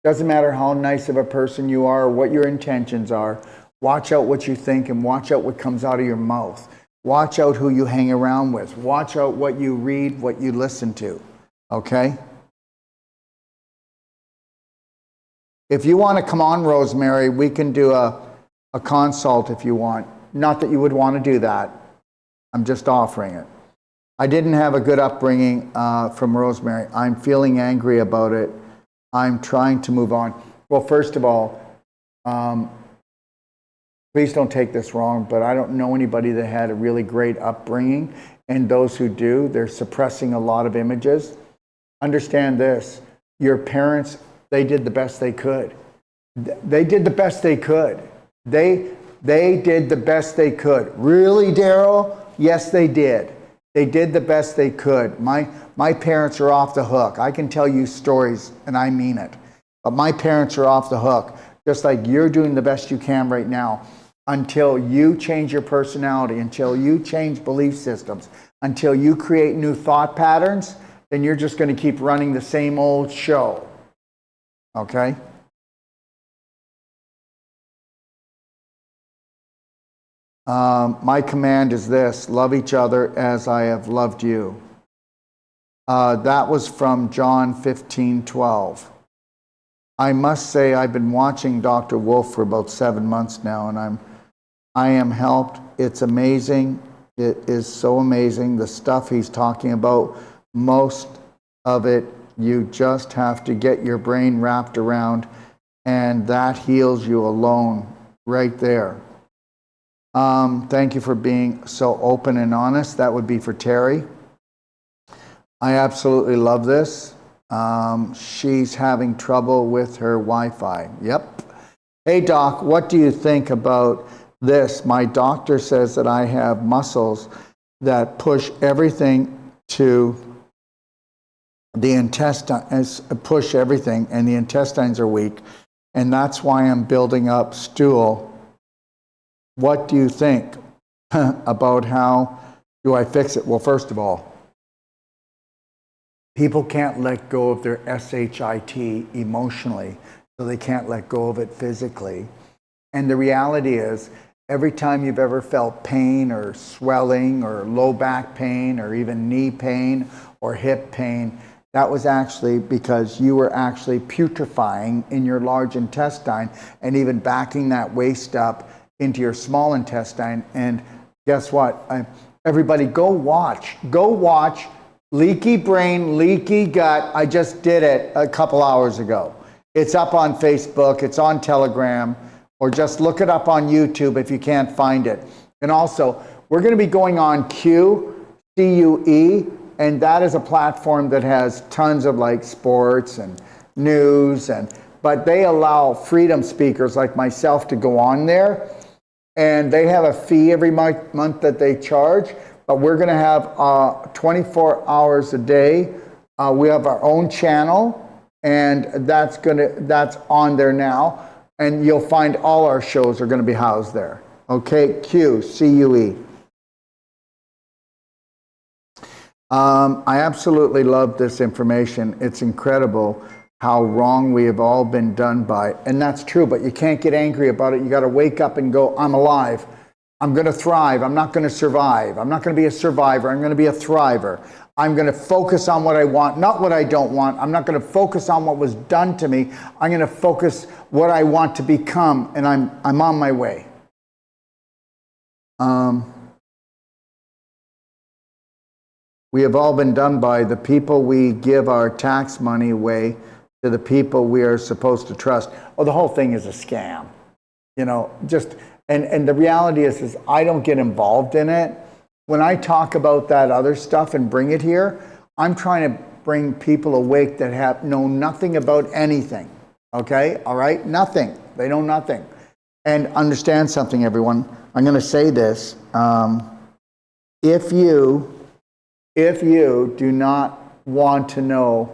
[SPEAKER 1] Doesn't matter how nice of a person you are or what your intentions are. Watch out what you think and watch out what comes out of your mouth. Watch out who you hang around with. Watch out what you read, what you listen to. Okay? If you want to come on, Rosemary, we can do a consult if you want. Not that you would want to do that. I'm just offering it. I didn't have a good upbringing from Rosemary. I'm feeling angry about it. I'm trying to move on. Well, first of all, please don't take this wrong, but I don't know anybody that had a really great upbringing. And those who do, they're suppressing a lot of images. Understand this, your parents, they did the best they could. They did the best they could. They did the best they could. Really, Daryl? Yes, they did. They did the best they could. My parents are off the hook. I can tell you stories, and I mean it. But my parents are off the hook, just like you're doing the best you can right now, until you change your personality, until you change belief systems, until you create new thought patterns, then you're just going to keep running the same old show. Okay? My command is this: love each other as I have loved you. That was from John 15:12. I must say I've been watching Dr. Wolfe for about 7 months now, and I am helped. It's amazing. It is so amazing, the stuff he's talking about. Most of it, you just have to get your brain wrapped around, and that heals you alone right there. Thank you for being so open and honest. That would be for Terry. I absolutely love this. She's having trouble with her Wi-Fi. Yep. Hey, Doc, what do you think about this? My doctor says that I have muscles that push everything to the intestines, push everything, and the intestines are weak, and that's why I'm building up stool. What do you think about how do I fix it? Well, first of all, people can't let go of their SHIT emotionally, so they can't let go of it physically. And the reality is, every time you've ever felt pain or swelling or low back pain or even knee pain or hip pain, that was actually because you were actually putrefying in your large intestine and even backing that waste up into your small intestine. And guess what? Everybody go watch Leaky Brain, Leaky Gut. I just did it a couple hours ago. It's up on Facebook, it's on Telegram, or just look it up on YouTube if you can't find it. And also, we're going to be going on CUE, and that is a platform that has tons of like sports and news, but they allow freedom speakers like myself to go on there, and they have a fee every month that they charge. But we're going to have 24 hours a day. We have our own channel, and that's on there now. And you'll find all our shows are going to be housed there. Okay, CUE. I absolutely love this information. It's incredible how wrong we have all been done by. And that's true, but you can't get angry about it. You got to wake up and go, I'm alive. I'm going to thrive. I'm not going to survive. I'm not going to be a survivor. I'm going to be a thriver. I'm going to focus on what I want, not what I don't want. I'm not going to focus on what was done to me. I'm going to focus what I want to become, and I'm on my way. We have all been done by the people we give our tax money away to the people we are supposed to trust. Oh, the whole thing is a scam. You know, just, and the reality is I don't get involved in it. When I talk about that other stuff and bring it here, I'm trying to bring people awake that know nothing about anything. Okay? All right? Nothing. They know nothing. And understand something, everyone. I'm going to say this. If you do not want to know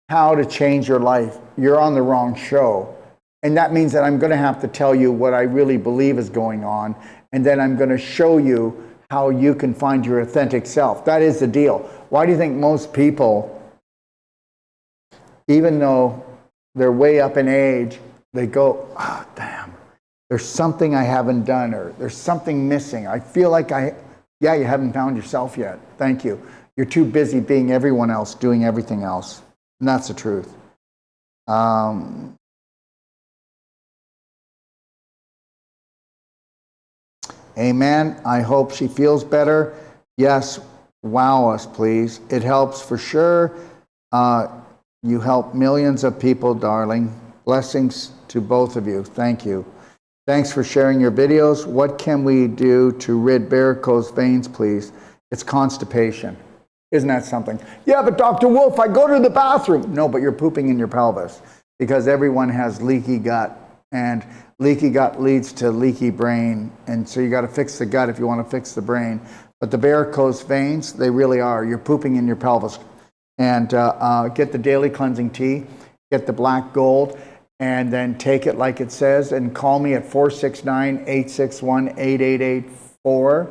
[SPEAKER 1] how to change your life, you're on the wrong show. And that means that I'm going to have to tell you what I really believe is going on, and then I'm going to show you how you can find your authentic self. That is the deal. Why do you think most people, even though they're way up in age, they go, oh, damn, there's something I haven't done, or there's something missing. I feel like yeah, you haven't found yourself yet. Thank you. You're too busy being everyone else, doing everything else. And that's the truth. Amen. I hope she feels better. Yes, wow us, please. It helps for sure. You help millions of people, darling. Blessings to both of you. Thank you. Thanks for sharing your videos. What can we do to rid varicose veins, please? It's constipation. Isn't that something? Yeah, but Dr. Wolfe, I go to the bathroom. No, but you're pooping in your pelvis because everyone has leaky gut, and leaky gut leads to leaky brain. And so you got to fix the gut if you want to fix the brain. But the varicose veins, they really are. You're pooping in your pelvis. And get the daily cleansing tea, get the black gold, and then take it like it says, and call me at 469-861-8884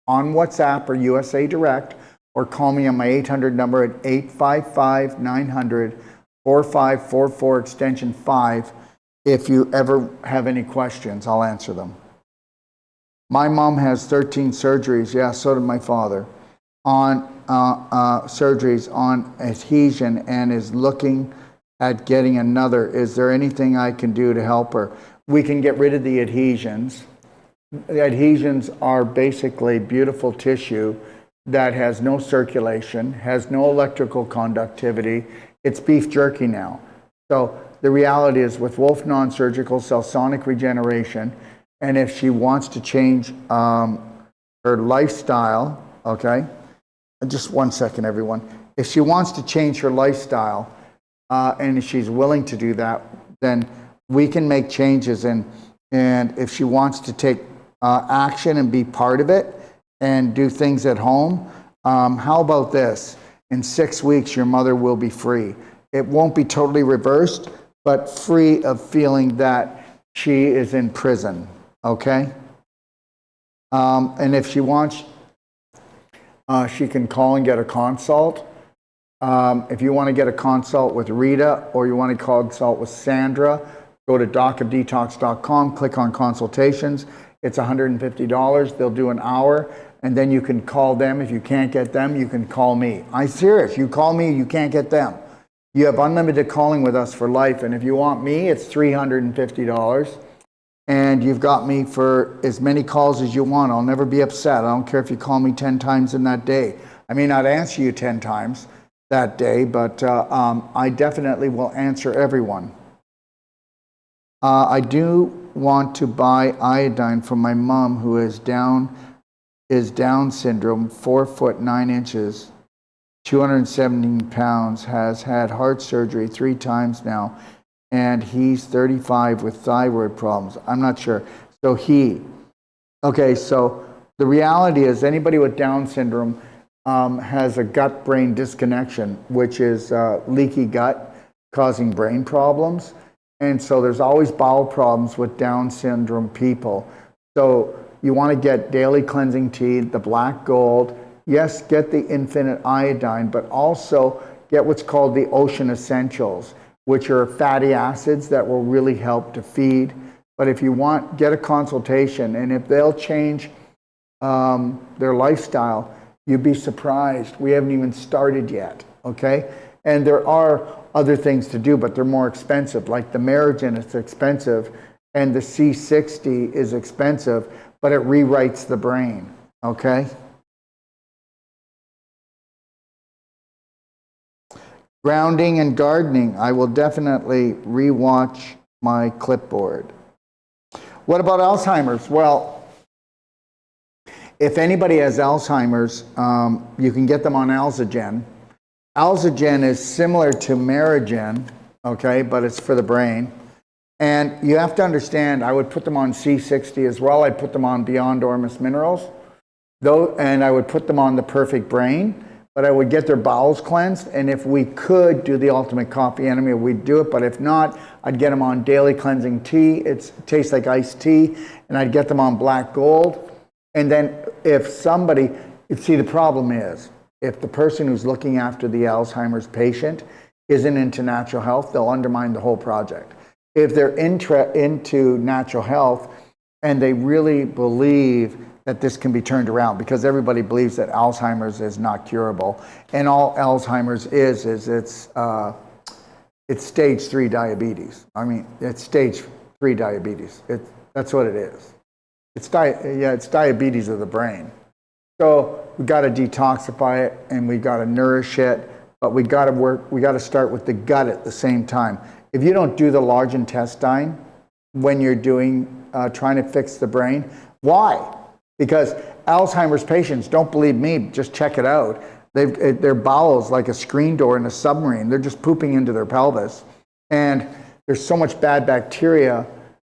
[SPEAKER 1] on WhatsApp or USA Direct, or call me on my 800 number at 855-900-4544 extension 5. If you ever have any questions, I'll answer them. My mom has 13 surgeries. Yeah, so did my father. On surgeries on adhesion, and is looking at getting another. Is there anything I can do to help her? We can get rid of the adhesions. The adhesions are basically beautiful tissue that has no circulation, has no electrical conductivity. It's beef jerky now. So the reality is, with Wolfe Non-Surgical Cell Sonic Regeneration, and if she wants to change her lifestyle, okay? Just one second, everyone. If she wants to change her lifestyle, and she's willing to do that, then we can make changes. And if she wants to take action and be part of it, and do things at home, how about this? In 6 weeks, your mother will be free. It won't be totally reversed, but free of feeling that she is in prison, okay? And if she wants, she can call and get a consult. If you want to get a consult with Rita, or you want to consult with Sandra, go to docofdetox.com, click on consultations. It's $150. They'll do an hour, and then you can call them. If you can't get them, you can call me. I'm serious. You call me, you can't get them. You have unlimited calling with us for life, and if you want me, it's $350. And you've got me for as many calls as you want. I'll never be upset. I don't care if you call me 10 times in that day. I may not answer you 10 times that day, but I definitely will answer everyone. I do want to buy iodine for my mom, who is Down syndrome, 4 foot 9 inches, 217 pounds, has had heart surgery 3 times now, and he's 35 with thyroid problems. I'm not sure. So okay, so the reality is, anybody with Down syndrome has a gut-brain disconnection, which is leaky gut causing brain problems. And so there's always bowel problems with Down syndrome people. So you want to get daily cleansing tea, the black gold. Yes, get the infinite iodine, but also get what's called the ocean essentials, which are fatty acids that will really help to feed. But if you want, get a consultation, and if they'll change their lifestyle, you'd be surprised. We haven't even started yet, okay? And there are other things to do, but they're more expensive. Like the Merigen, it's expensive, and the C60 is expensive, but it rewrites the brain, okay? Grounding and gardening. I will definitely rewatch my clipboard. What about Alzheimer's? Well, if anybody has Alzheimer's, you can get them on Alzagen. Alzagen is similar to Merigen, okay, but it's for the brain. And you have to understand, I would put them on C60 as well. I'd put them on Beyond Ormus Minerals, and I would put them on the Perfect Brain, but I would get their bowels cleansed. And if we could do the Ultimate Coffee Enemy, we'd do it. But if not, I'd get them on daily cleansing tea. It tastes like iced tea. And I'd get them on black gold. And then if somebody, see, the problem is, if the person who's looking after the Alzheimer's patient isn't into natural health, they'll undermine the whole project. If they're into natural health and they really believe that this can be turned around, because everybody believes that Alzheimer's is not curable, and all Alzheimer's is it's stage 3 diabetes. I mean, it's stage 3 diabetes. That's what it is. It's diabetes of the brain. So we got to detoxify it, and we got to nourish it, but we got to start with the gut at the same time. If you don't do the large intestine, when you're trying to fix the brain. Why? Because Alzheimer's patients, don't believe me, just check it out. Their bowels like a screen door in a submarine. They're just pooping into their pelvis. And there's so much bad bacteria,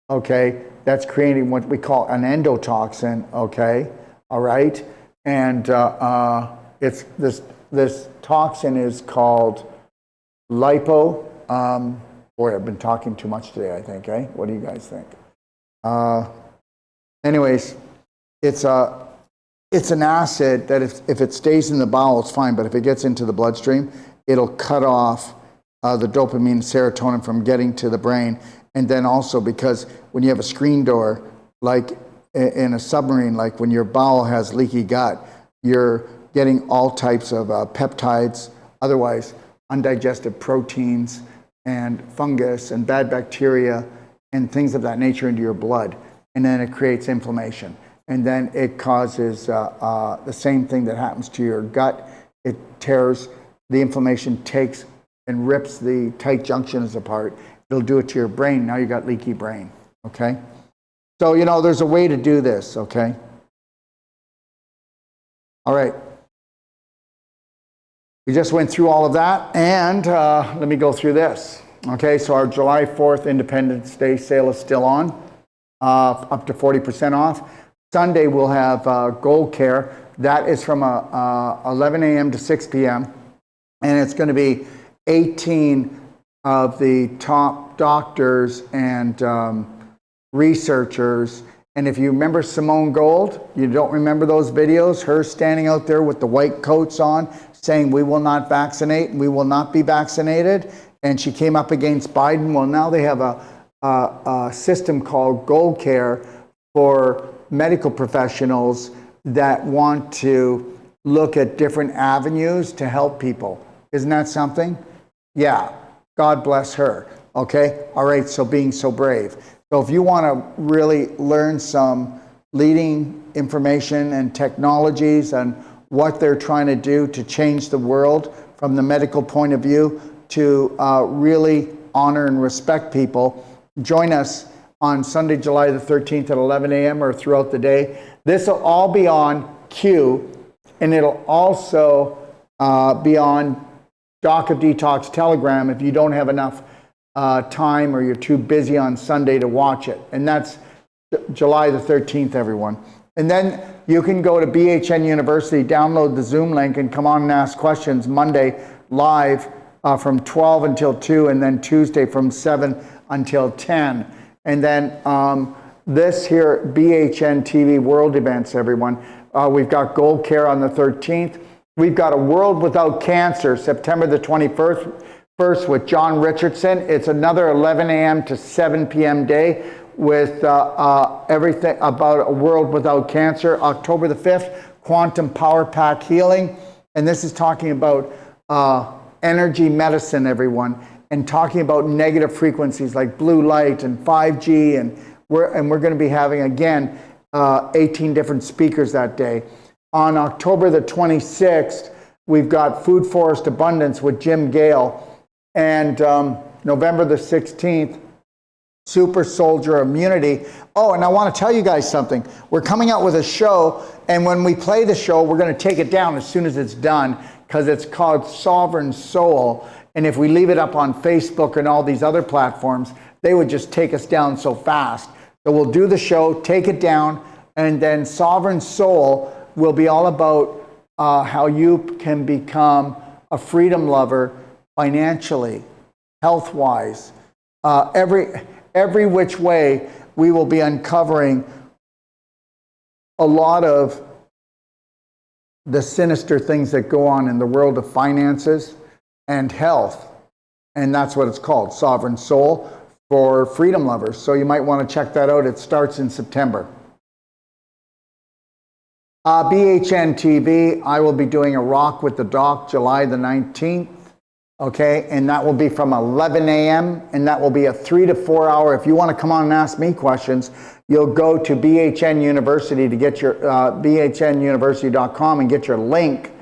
[SPEAKER 1] okay, that's creating what we call an endotoxin, okay, all right? And it's this toxin is called lipo. Boy, I've been talking too much today, I think, eh? What do you guys think? Anyways, it's an acid that if it stays in the bowel, it's fine, but if it gets into the bloodstream, it'll cut off the dopamine and serotonin from getting to the brain. And then also because when you have a screen door, like in a submarine, like when your bowel has leaky gut, you're getting all types of peptides, otherwise undigested proteins and fungus and bad bacteria and things of that nature into your blood. And then it creates inflammation. And then it causes the same thing that happens to your gut. It tears, the inflammation takes and rips the tight junctions apart. It'll do it to your brain. Now you got leaky brain, okay? So, there's a way to do this, okay? All right. We just went through all of that, and let me go through this. Okay, so our July 4th Independence Day sale is still on, up to 40% off. Sunday we'll have Gold Care. That is from 11 a.m. to 6 p.m. And it's going to be 18 of the top doctors and researchers. And if you remember Simone Gold, you don't remember those videos, her standing out there with the white coats on, saying we will not vaccinate and we will not be vaccinated. And she came up against Biden. Well, now they have a system called Gold Care for medical professionals that want to look at different avenues to help people. Isn't that something? Yeah, God bless her. Okay, all right, so being so brave. So if you want to really learn some leading information and technologies and what they're trying to do to change the world from the medical point of view to really honor and respect people, join us on Sunday, July the 13th at 11 a.m. or throughout the day. This will all be on Q, and it'll also be on Doc of Detox Telegram if you don't have enough time or you're too busy on Sunday to watch it. And that's July the 13th, everyone. And then you can go to BHN University, download the Zoom link, and come on and ask questions Monday live from 12 until 2, and then Tuesday from 7 until 10. And then this here, BHN TV World Events, everyone. We've got Gold Care on the 13th. We've got a World Without Cancer, September the 21st with John Richardson. It's another 11 a.m. to 7 p.m. day with everything about a world without cancer. October the 5th, Quantum Power Pack Healing. And this is talking about energy medicine, everyone, and talking about negative frequencies like blue light and 5G. And we're going to be having, again, 18 different speakers that day. On October the 26th, we've got Food Forest Abundance with Jim Gale. And November the 16th, Super Soldier Immunity. Oh, and I want to tell you guys something. We're coming out with a show, and when we play the show, we're going to take it down as soon as it's done, because it's called Sovereign Soul. And if we leave it up on Facebook and all these other platforms, they would just take us down so fast. So we'll do the show, take it down, and then Sovereign Soul will be all about how you can become a freedom lover financially, health-wise, every which way. We will be uncovering a lot of the sinister things that go on in the world of finances and health. And that's what it's called, Sovereign Soul for freedom lovers. So you might want to check that out. It starts in September. BHN TV, I will be doing a Rock with the Doc July the 19th. Okay, and that will be from 11 a.m. and that will be a 3 to 4 hour. If you want to come on and ask me questions, you'll go to BHN University to get your bhnuniversity.com and get your link,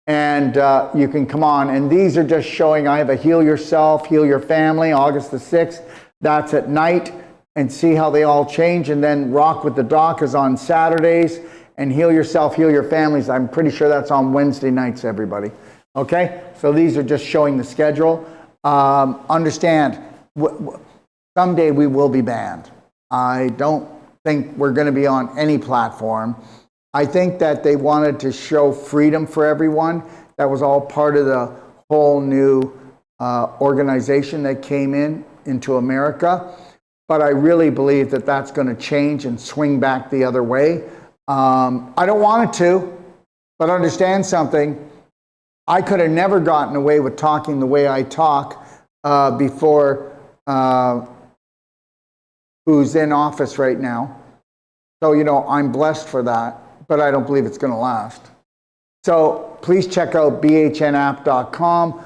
[SPEAKER 1] and you can come on. And these are just showing. I have a Heal Yourself, Heal Your Family, August the 6th. That's at night. and see how they all change. And then Rock with the Doc is on Saturdays, and Heal Yourself, Heal Your Families, I'm pretty sure that's on Wednesday nights, everybody. Okay? So these are just showing the schedule. Understand, someday we will be banned. I don't think we're going to be on any platform. I think that they wanted to show freedom for everyone. That was all part of the whole new organization that came into America. But I really believe that that's going to change and swing back the other way. I don't want it to, but understand something. I could have never gotten away with talking the way I talk before who's in office right now. So, you know, I'm blessed for that, but I don't believe it's going to last. So please check out bhnapp.com.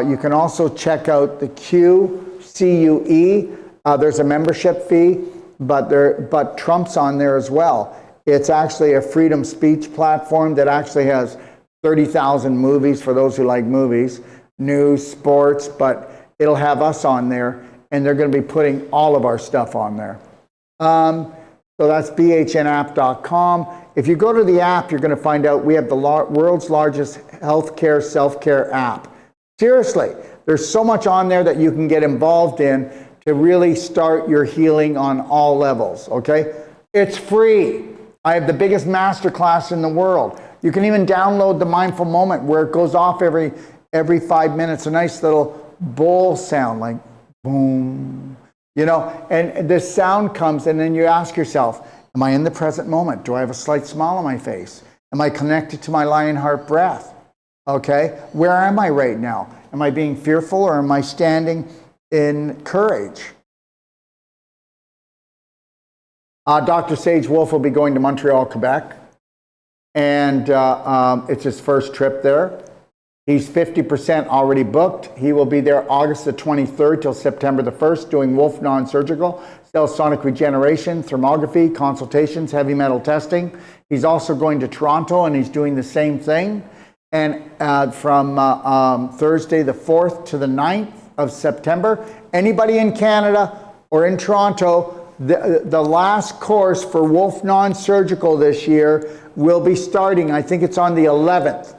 [SPEAKER 1] You can also check out the CUE. There's a membership fee, but Trump's on there as well. It's actually a freedom speech platform that actually has 30,000 movies for those who like movies, news, sports, but it'll have us on there, and they're going to be putting all of our stuff on there. So that's bhnapp.com. If you go to the app, you're going to find out we have the world's largest healthcare self-care app. Seriously, there's so much on there that you can get involved in to really start your healing on all levels, okay? It's free. I have the biggest masterclass in the world. You can even download the Mindful Moment where it goes off every 5 minutes, a nice little bowl sound like boom, you know, and this sound comes and then you ask yourself, am I in the present moment? Do I have a slight smile on my face? Am I connected to my lion heart breath? Okay, where am I right now? Am I being fearful or am I standing in courage? Dr. Sage Wolfe will be going to Montreal, Quebec, and it's his first trip there. He's 50% already booked. He will be there August the 23rd till September the 1st doing Wolfe Non-Surgical, cell sonic regeneration, thermography, consultations, heavy metal testing. He's also going to Toronto and he's doing the same thing. And from Thursday the 4th to the 9th of September, anybody in Canada or in Toronto, the last course for Wolfe Non-Surgical this year will be starting, I think it's on the 11th.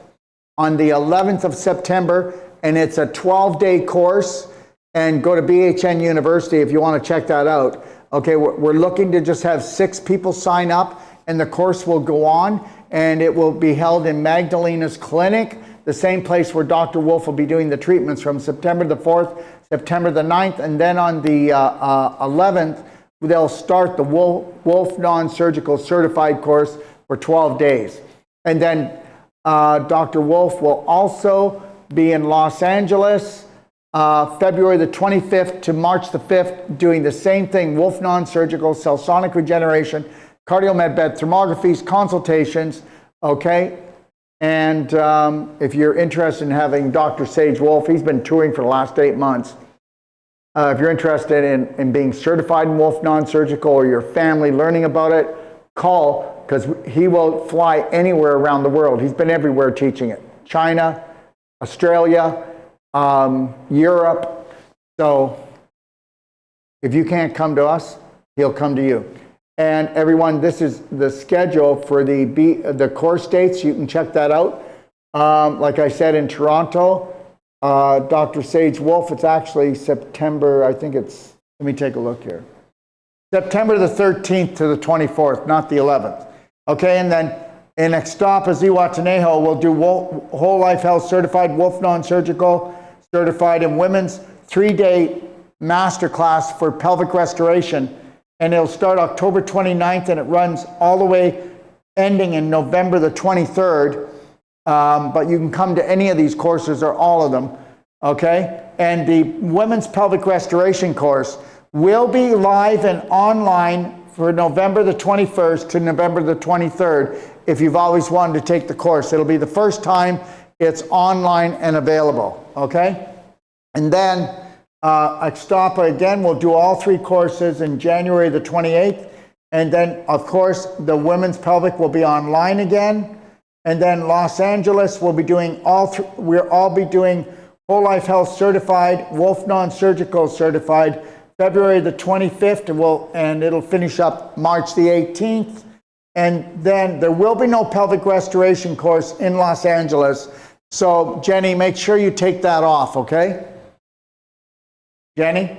[SPEAKER 1] On the 11th of September, and it's a 12-day course, and go to BHN University if you want to check that out. Okay, we're looking to just have 6 people sign up, and the course will go on, and it will be held in Magdalena's clinic, the same place where Dr. Wolfe will be doing the treatments from September the 4th, September the 9th, and then on the 11th, they'll start the Wolfe Non-Surgical Certified course for 12 days. And then Dr. Wolfe will also be in Los Angeles February the 25th to March the 5th doing the same thing, Wolfe Non-Surgical, cell sonic regeneration, cardiomed bed thermographies, consultations, okay? And if you're interested in having Dr. Sage Wolfe, he's been touring for the last 8 months. If you're interested in being certified in Wolfe Non-Surgical or your family learning about it, call, because he will fly anywhere around the world. He's been everywhere teaching it. China, Australia, Europe. So if you can't come to us, he'll come to you. And everyone, this is the schedule for the course dates. You can check that out. Like I said, in Toronto, Dr. Sage Wolfe, it's actually September, I think it's, let me take a look here. September the 13th to the 24th, not the 11th. Okay, and then in Ixtapa, Zihuatanejo, we'll do Whole Life Health Certified, Wolfe Non-Surgical, Certified in Women's 3-day masterclass for pelvic restoration. And it'll start October 29th and it runs all the way ending in November the 23rd. But you can come to any of these courses or all of them, okay? And the Women's Pelvic Restoration course will be live and online for November the 21st to November the 23rd if you've always wanted to take the course. It'll be the first time it's online and available, okay? And then Ixtapa, again, we'll do all 3 courses in January the 28th. And then, of course, the Women's Pelvic will be online again. And then Los Angeles will be doing we'll all be doing Whole Life Health Certified, Wolfe Non-Surgical Certified February the 25th, and it'll finish up March the 18th. And then there will be no pelvic restoration course in Los Angeles. So Jenny, make sure you take that off, okay? Jenny?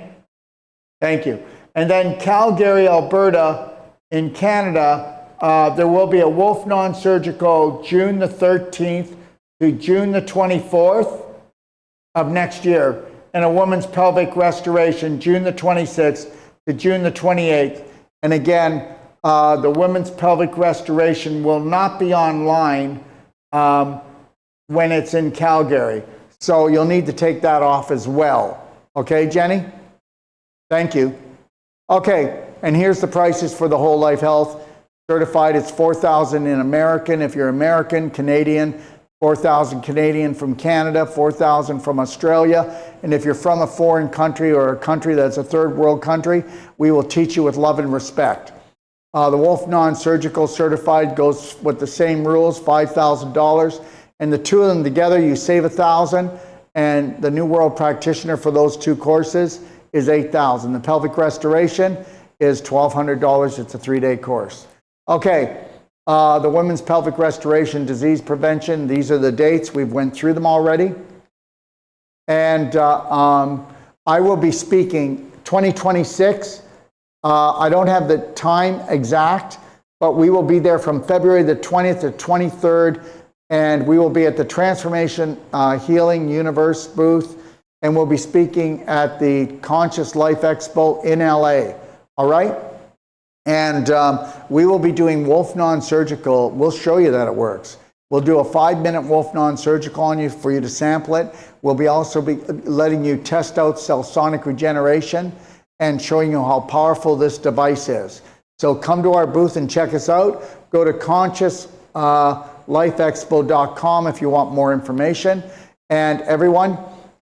[SPEAKER 1] Thank you. And then Calgary, Alberta in Canada, there will be a Wolfe Non-Surgical June the 13th to June the 24th of next year, and a woman's pelvic restoration June the 26th to June the 28th. And again, the women's pelvic restoration will not be online when it's in Calgary. So you'll need to take that off as well. Okay, Jenny? Thank you. Okay, and here's the prices for the Whole Life Health. Certified, it's $4,000 in American. If you're American, Canadian, $4,000 Canadian from Canada, $4,000 from Australia. And if you're from a foreign country or a country that's a third world country, we will teach you with love and respect. The Wolfe Non-Surgical Certified goes with the same rules, $5,000. And the two of them together, you save $1,000. And the New World Practitioner for those two courses is $8,000. The Pelvic Restoration is $1,200. It's a 3-day course. Okay, the Women's Pelvic Restoration Disease Prevention, these are the dates. We've went through them already. And I will be speaking 2026. I don't have the time exact, but we will be there from February the 20th to 23rd, and we will be at the Transformation Healing Universe booth, and we'll be speaking at the Conscious Life Expo in LA, all right? And we will be doing Wolfe Non-Surgical. We'll show you that it works. We'll do a 5-minute Wolfe Non-Surgical on you for you to sample it. We'll also be letting you test out cell sonic regeneration and showing you how powerful this device is. So come to our booth and check us out. Go to consciouslifeexpo.com if you want more information. And everyone,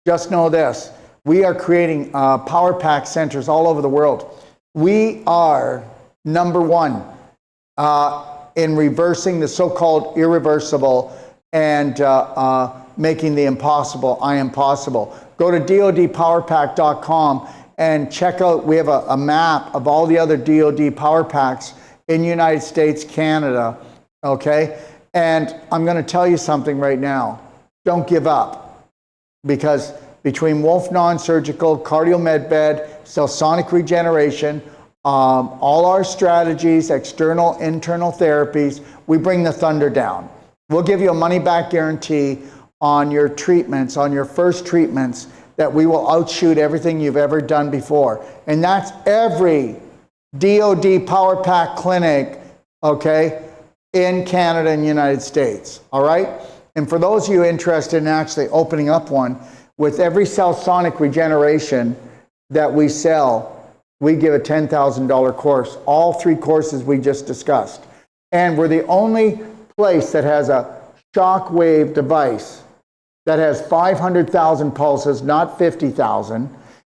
[SPEAKER 1] just know this. We are creating power pack centers all over the world. We are #1 in reversing the so-called irreversible and making the impossible I am possible. Go to dodpowerpack.com and check out, we have a map of all the other DoD power packs in the United States, Canada, okay? And I'm gonna tell you something right now. Don't give up, because between Wolfe Non-Surgical, Cardio Medbed, Cell Sonic Regeneration, all our strategies, external, internal therapies, we bring the thunder down. We'll give you a money-back guarantee on your treatments, on your first treatments, that we will outshoot everything you've ever done before. And that's every DoD Power Pack clinic, okay, in Canada and United States, all right? And for those of you interested in actually opening up one, with every cell sonic regeneration that we sell, we give a $10,000 course, all 3 courses we just discussed. And we're the only place that has a shockwave device that has 500,000 pulses, not 50,000,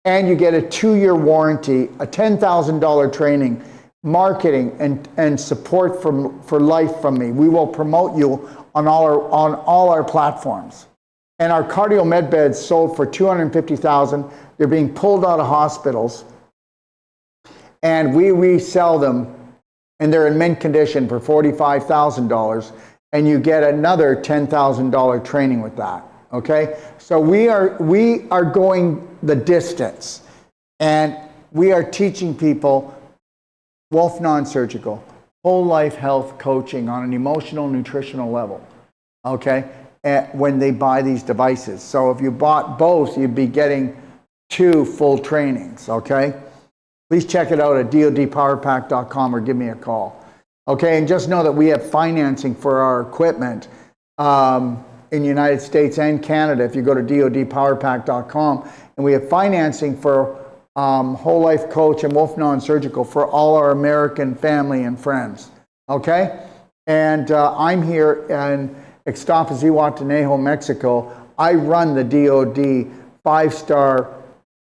[SPEAKER 1] and you get a 2-year warranty, a $10,000 training, marketing, and support for life from me. We will promote you on all our platforms. And our cardio med beds sold for $250,000. They're being pulled out of hospitals, and we resell them, and they're in mint condition for $45,000, and you get another $10,000 training with that. Okay, so we are going the distance, and we are teaching people Wolfe Non-Surgical, whole life health coaching on an emotional, nutritional level, okay, when they buy these devices. So if you bought both, you'd be getting 2 full trainings, okay? Please check it out at dodpowerpack.com or give me a call. Okay, and just know that we have financing for our equipment in the United States and Canada if you go to dodpowerpack.com, and we have financing for Whole Life Coach and Wolfe Non-Surgical for all our American family and friends, okay? And I'm here in Ixtapas-Zihuatanejo, Mexico. I run the DoD 5-star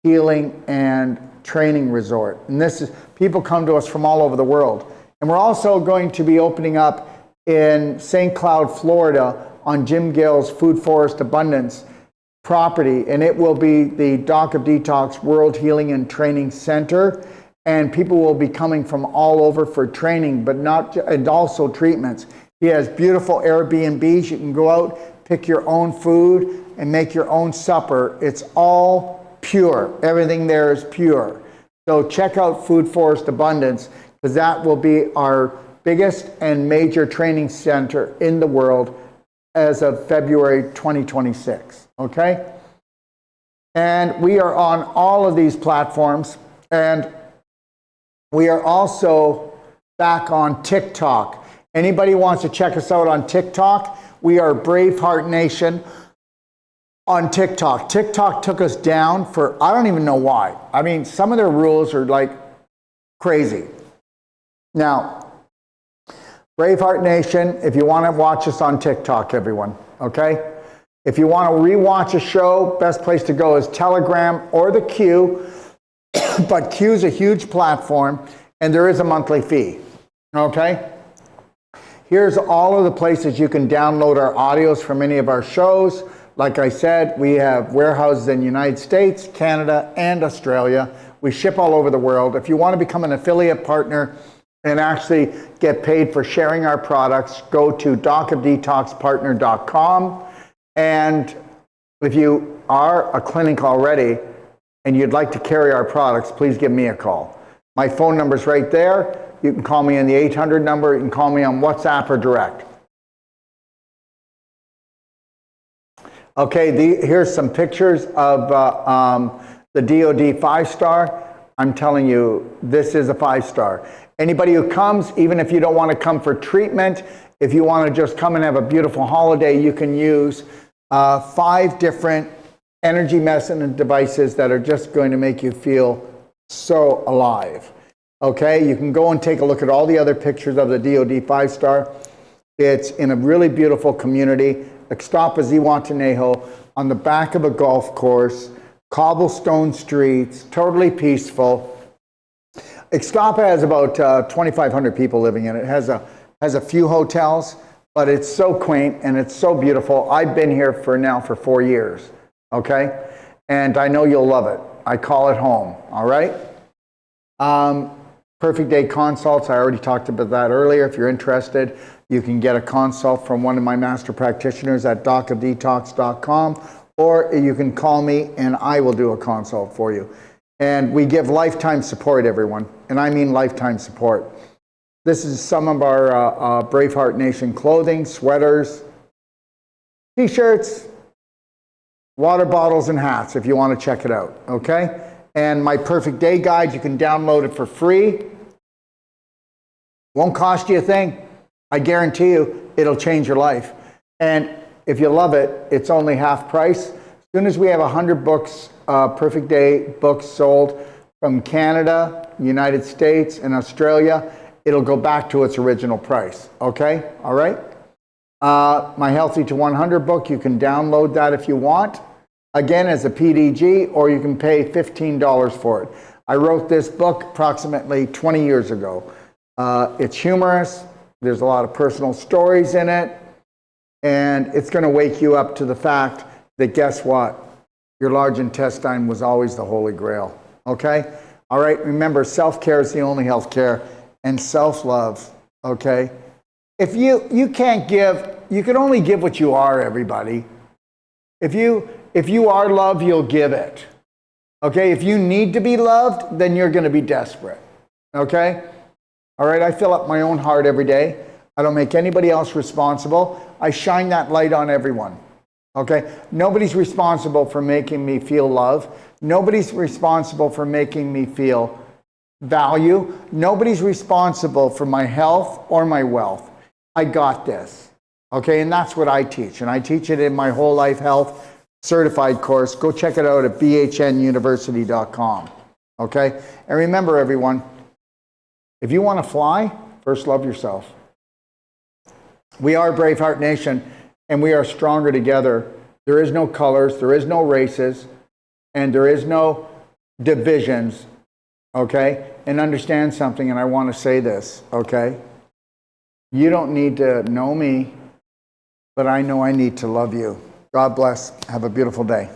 [SPEAKER 1] healing and training resort. And this is, people come to us from all over the world. And we're also going to be opening up in St. Cloud, Florida, on Jim Gill's Food Forest Abundance property, and it will be the Doc of Detox World Healing and Training Center, and people will be coming from all over for training, but not, and also treatments. He has beautiful Airbnbs. You can go out, pick your own food, and make your own supper. It's all pure. Everything there is pure. So check out Food Forest Abundance, because that will be our biggest and major training center in the world as of February 2026, okay? And we are on all of these platforms, and we are also back on TikTok. Anybody wants to check us out on TikTok? We are Braveheart Nation on TikTok. TikTok took us down for, I don't even know why. I mean, some of their rules are like crazy. Now, Braveheart Nation, if you want to watch us on TikTok, everyone, okay? If you want to rewatch a show, best place to go is Telegram or the Q, but Q is a huge platform, and there is a monthly fee, okay? Here's all of the places you can download our audios from any of our shows. Like I said, we have warehouses in the United States, Canada, and Australia. We ship all over the world. If you want to become an affiliate partner and actually get paid for sharing our products, go to docofdetoxpartner.com. And if you are a clinic already and you'd like to carry our products, please give me a call. My phone number is right there. You can call me on the 800 number. You can call me on WhatsApp or direct. Okay, here's some pictures of the DoD 5-star. I'm telling you, this is a 5-star. Anybody who comes, even if you don't want to come for treatment, if you want to just come and have a beautiful holiday, you can use 5 different energy medicine devices that are just going to make you feel so alive. Okay, you can go and take a look at all the other pictures of the DoD 5-star. It's in a really beautiful community, Ixtapa, Zihuatanejo, on the back of a golf course, cobblestone streets, totally peaceful. Ixtapa has about 2,500 people living in it. It has a few hotels, but it's so quaint and it's so beautiful. I've been here for 4 years, okay? And I know you'll love it. I call it home, all right? Perfect Day consults, I already talked about that earlier. If you're interested, you can get a consult from one of my master practitioners at docofdetox.com, or you can call me and I will do a consult for you. And we give lifetime support, everyone, and I mean lifetime support. This is some of our Braveheart Nation clothing, sweaters, t-shirts, water bottles, and hats if you want to check it out, okay? And my Perfect Day Guide, you can download it for free. Won't cost you a thing. I guarantee you it'll change your life. And if you love it, it's only half price. As soon as we have 100 books, Perfect Day books sold from Canada, United States, and Australia, it'll go back to its original price. Okay? All right? My Healthy to 100 book, you can download that if you want. Again, as a PDG, or you can pay $15 for it. I wrote this book approximately 20 years ago. It's humorous. There's a lot of personal stories in it. And it's going to wake you up to the fact that, guess what? Your large intestine was always the Holy Grail. Okay? All right? Remember, self-care is the only health care. And self-love. Okay? If you can't give, you can only give what you are, everybody. If you are love, you'll give it. Okay? If you need to be loved, then you're going to be desperate. Okay? All right? I fill up my own heart every day. I don't make anybody else responsible. I shine that light on everyone. Okay? Nobody's responsible for making me feel love. Nobody's responsible for making me feel value. Nobody's responsible for my health or my wealth. I got this. Okay? And that's what I teach. And I teach it in my Whole Life Health certified course. Go check it out at bhnuniversity.com. Okay? And remember, everyone, if you want to fly, first love yourself. We are Braveheart Nation, and we are stronger together. There is no colors, there is no races, and there is no divisions, okay? And understand something, and I want to say this, okay? You don't need to know me, but I know I need to love you. God bless. Have a beautiful day.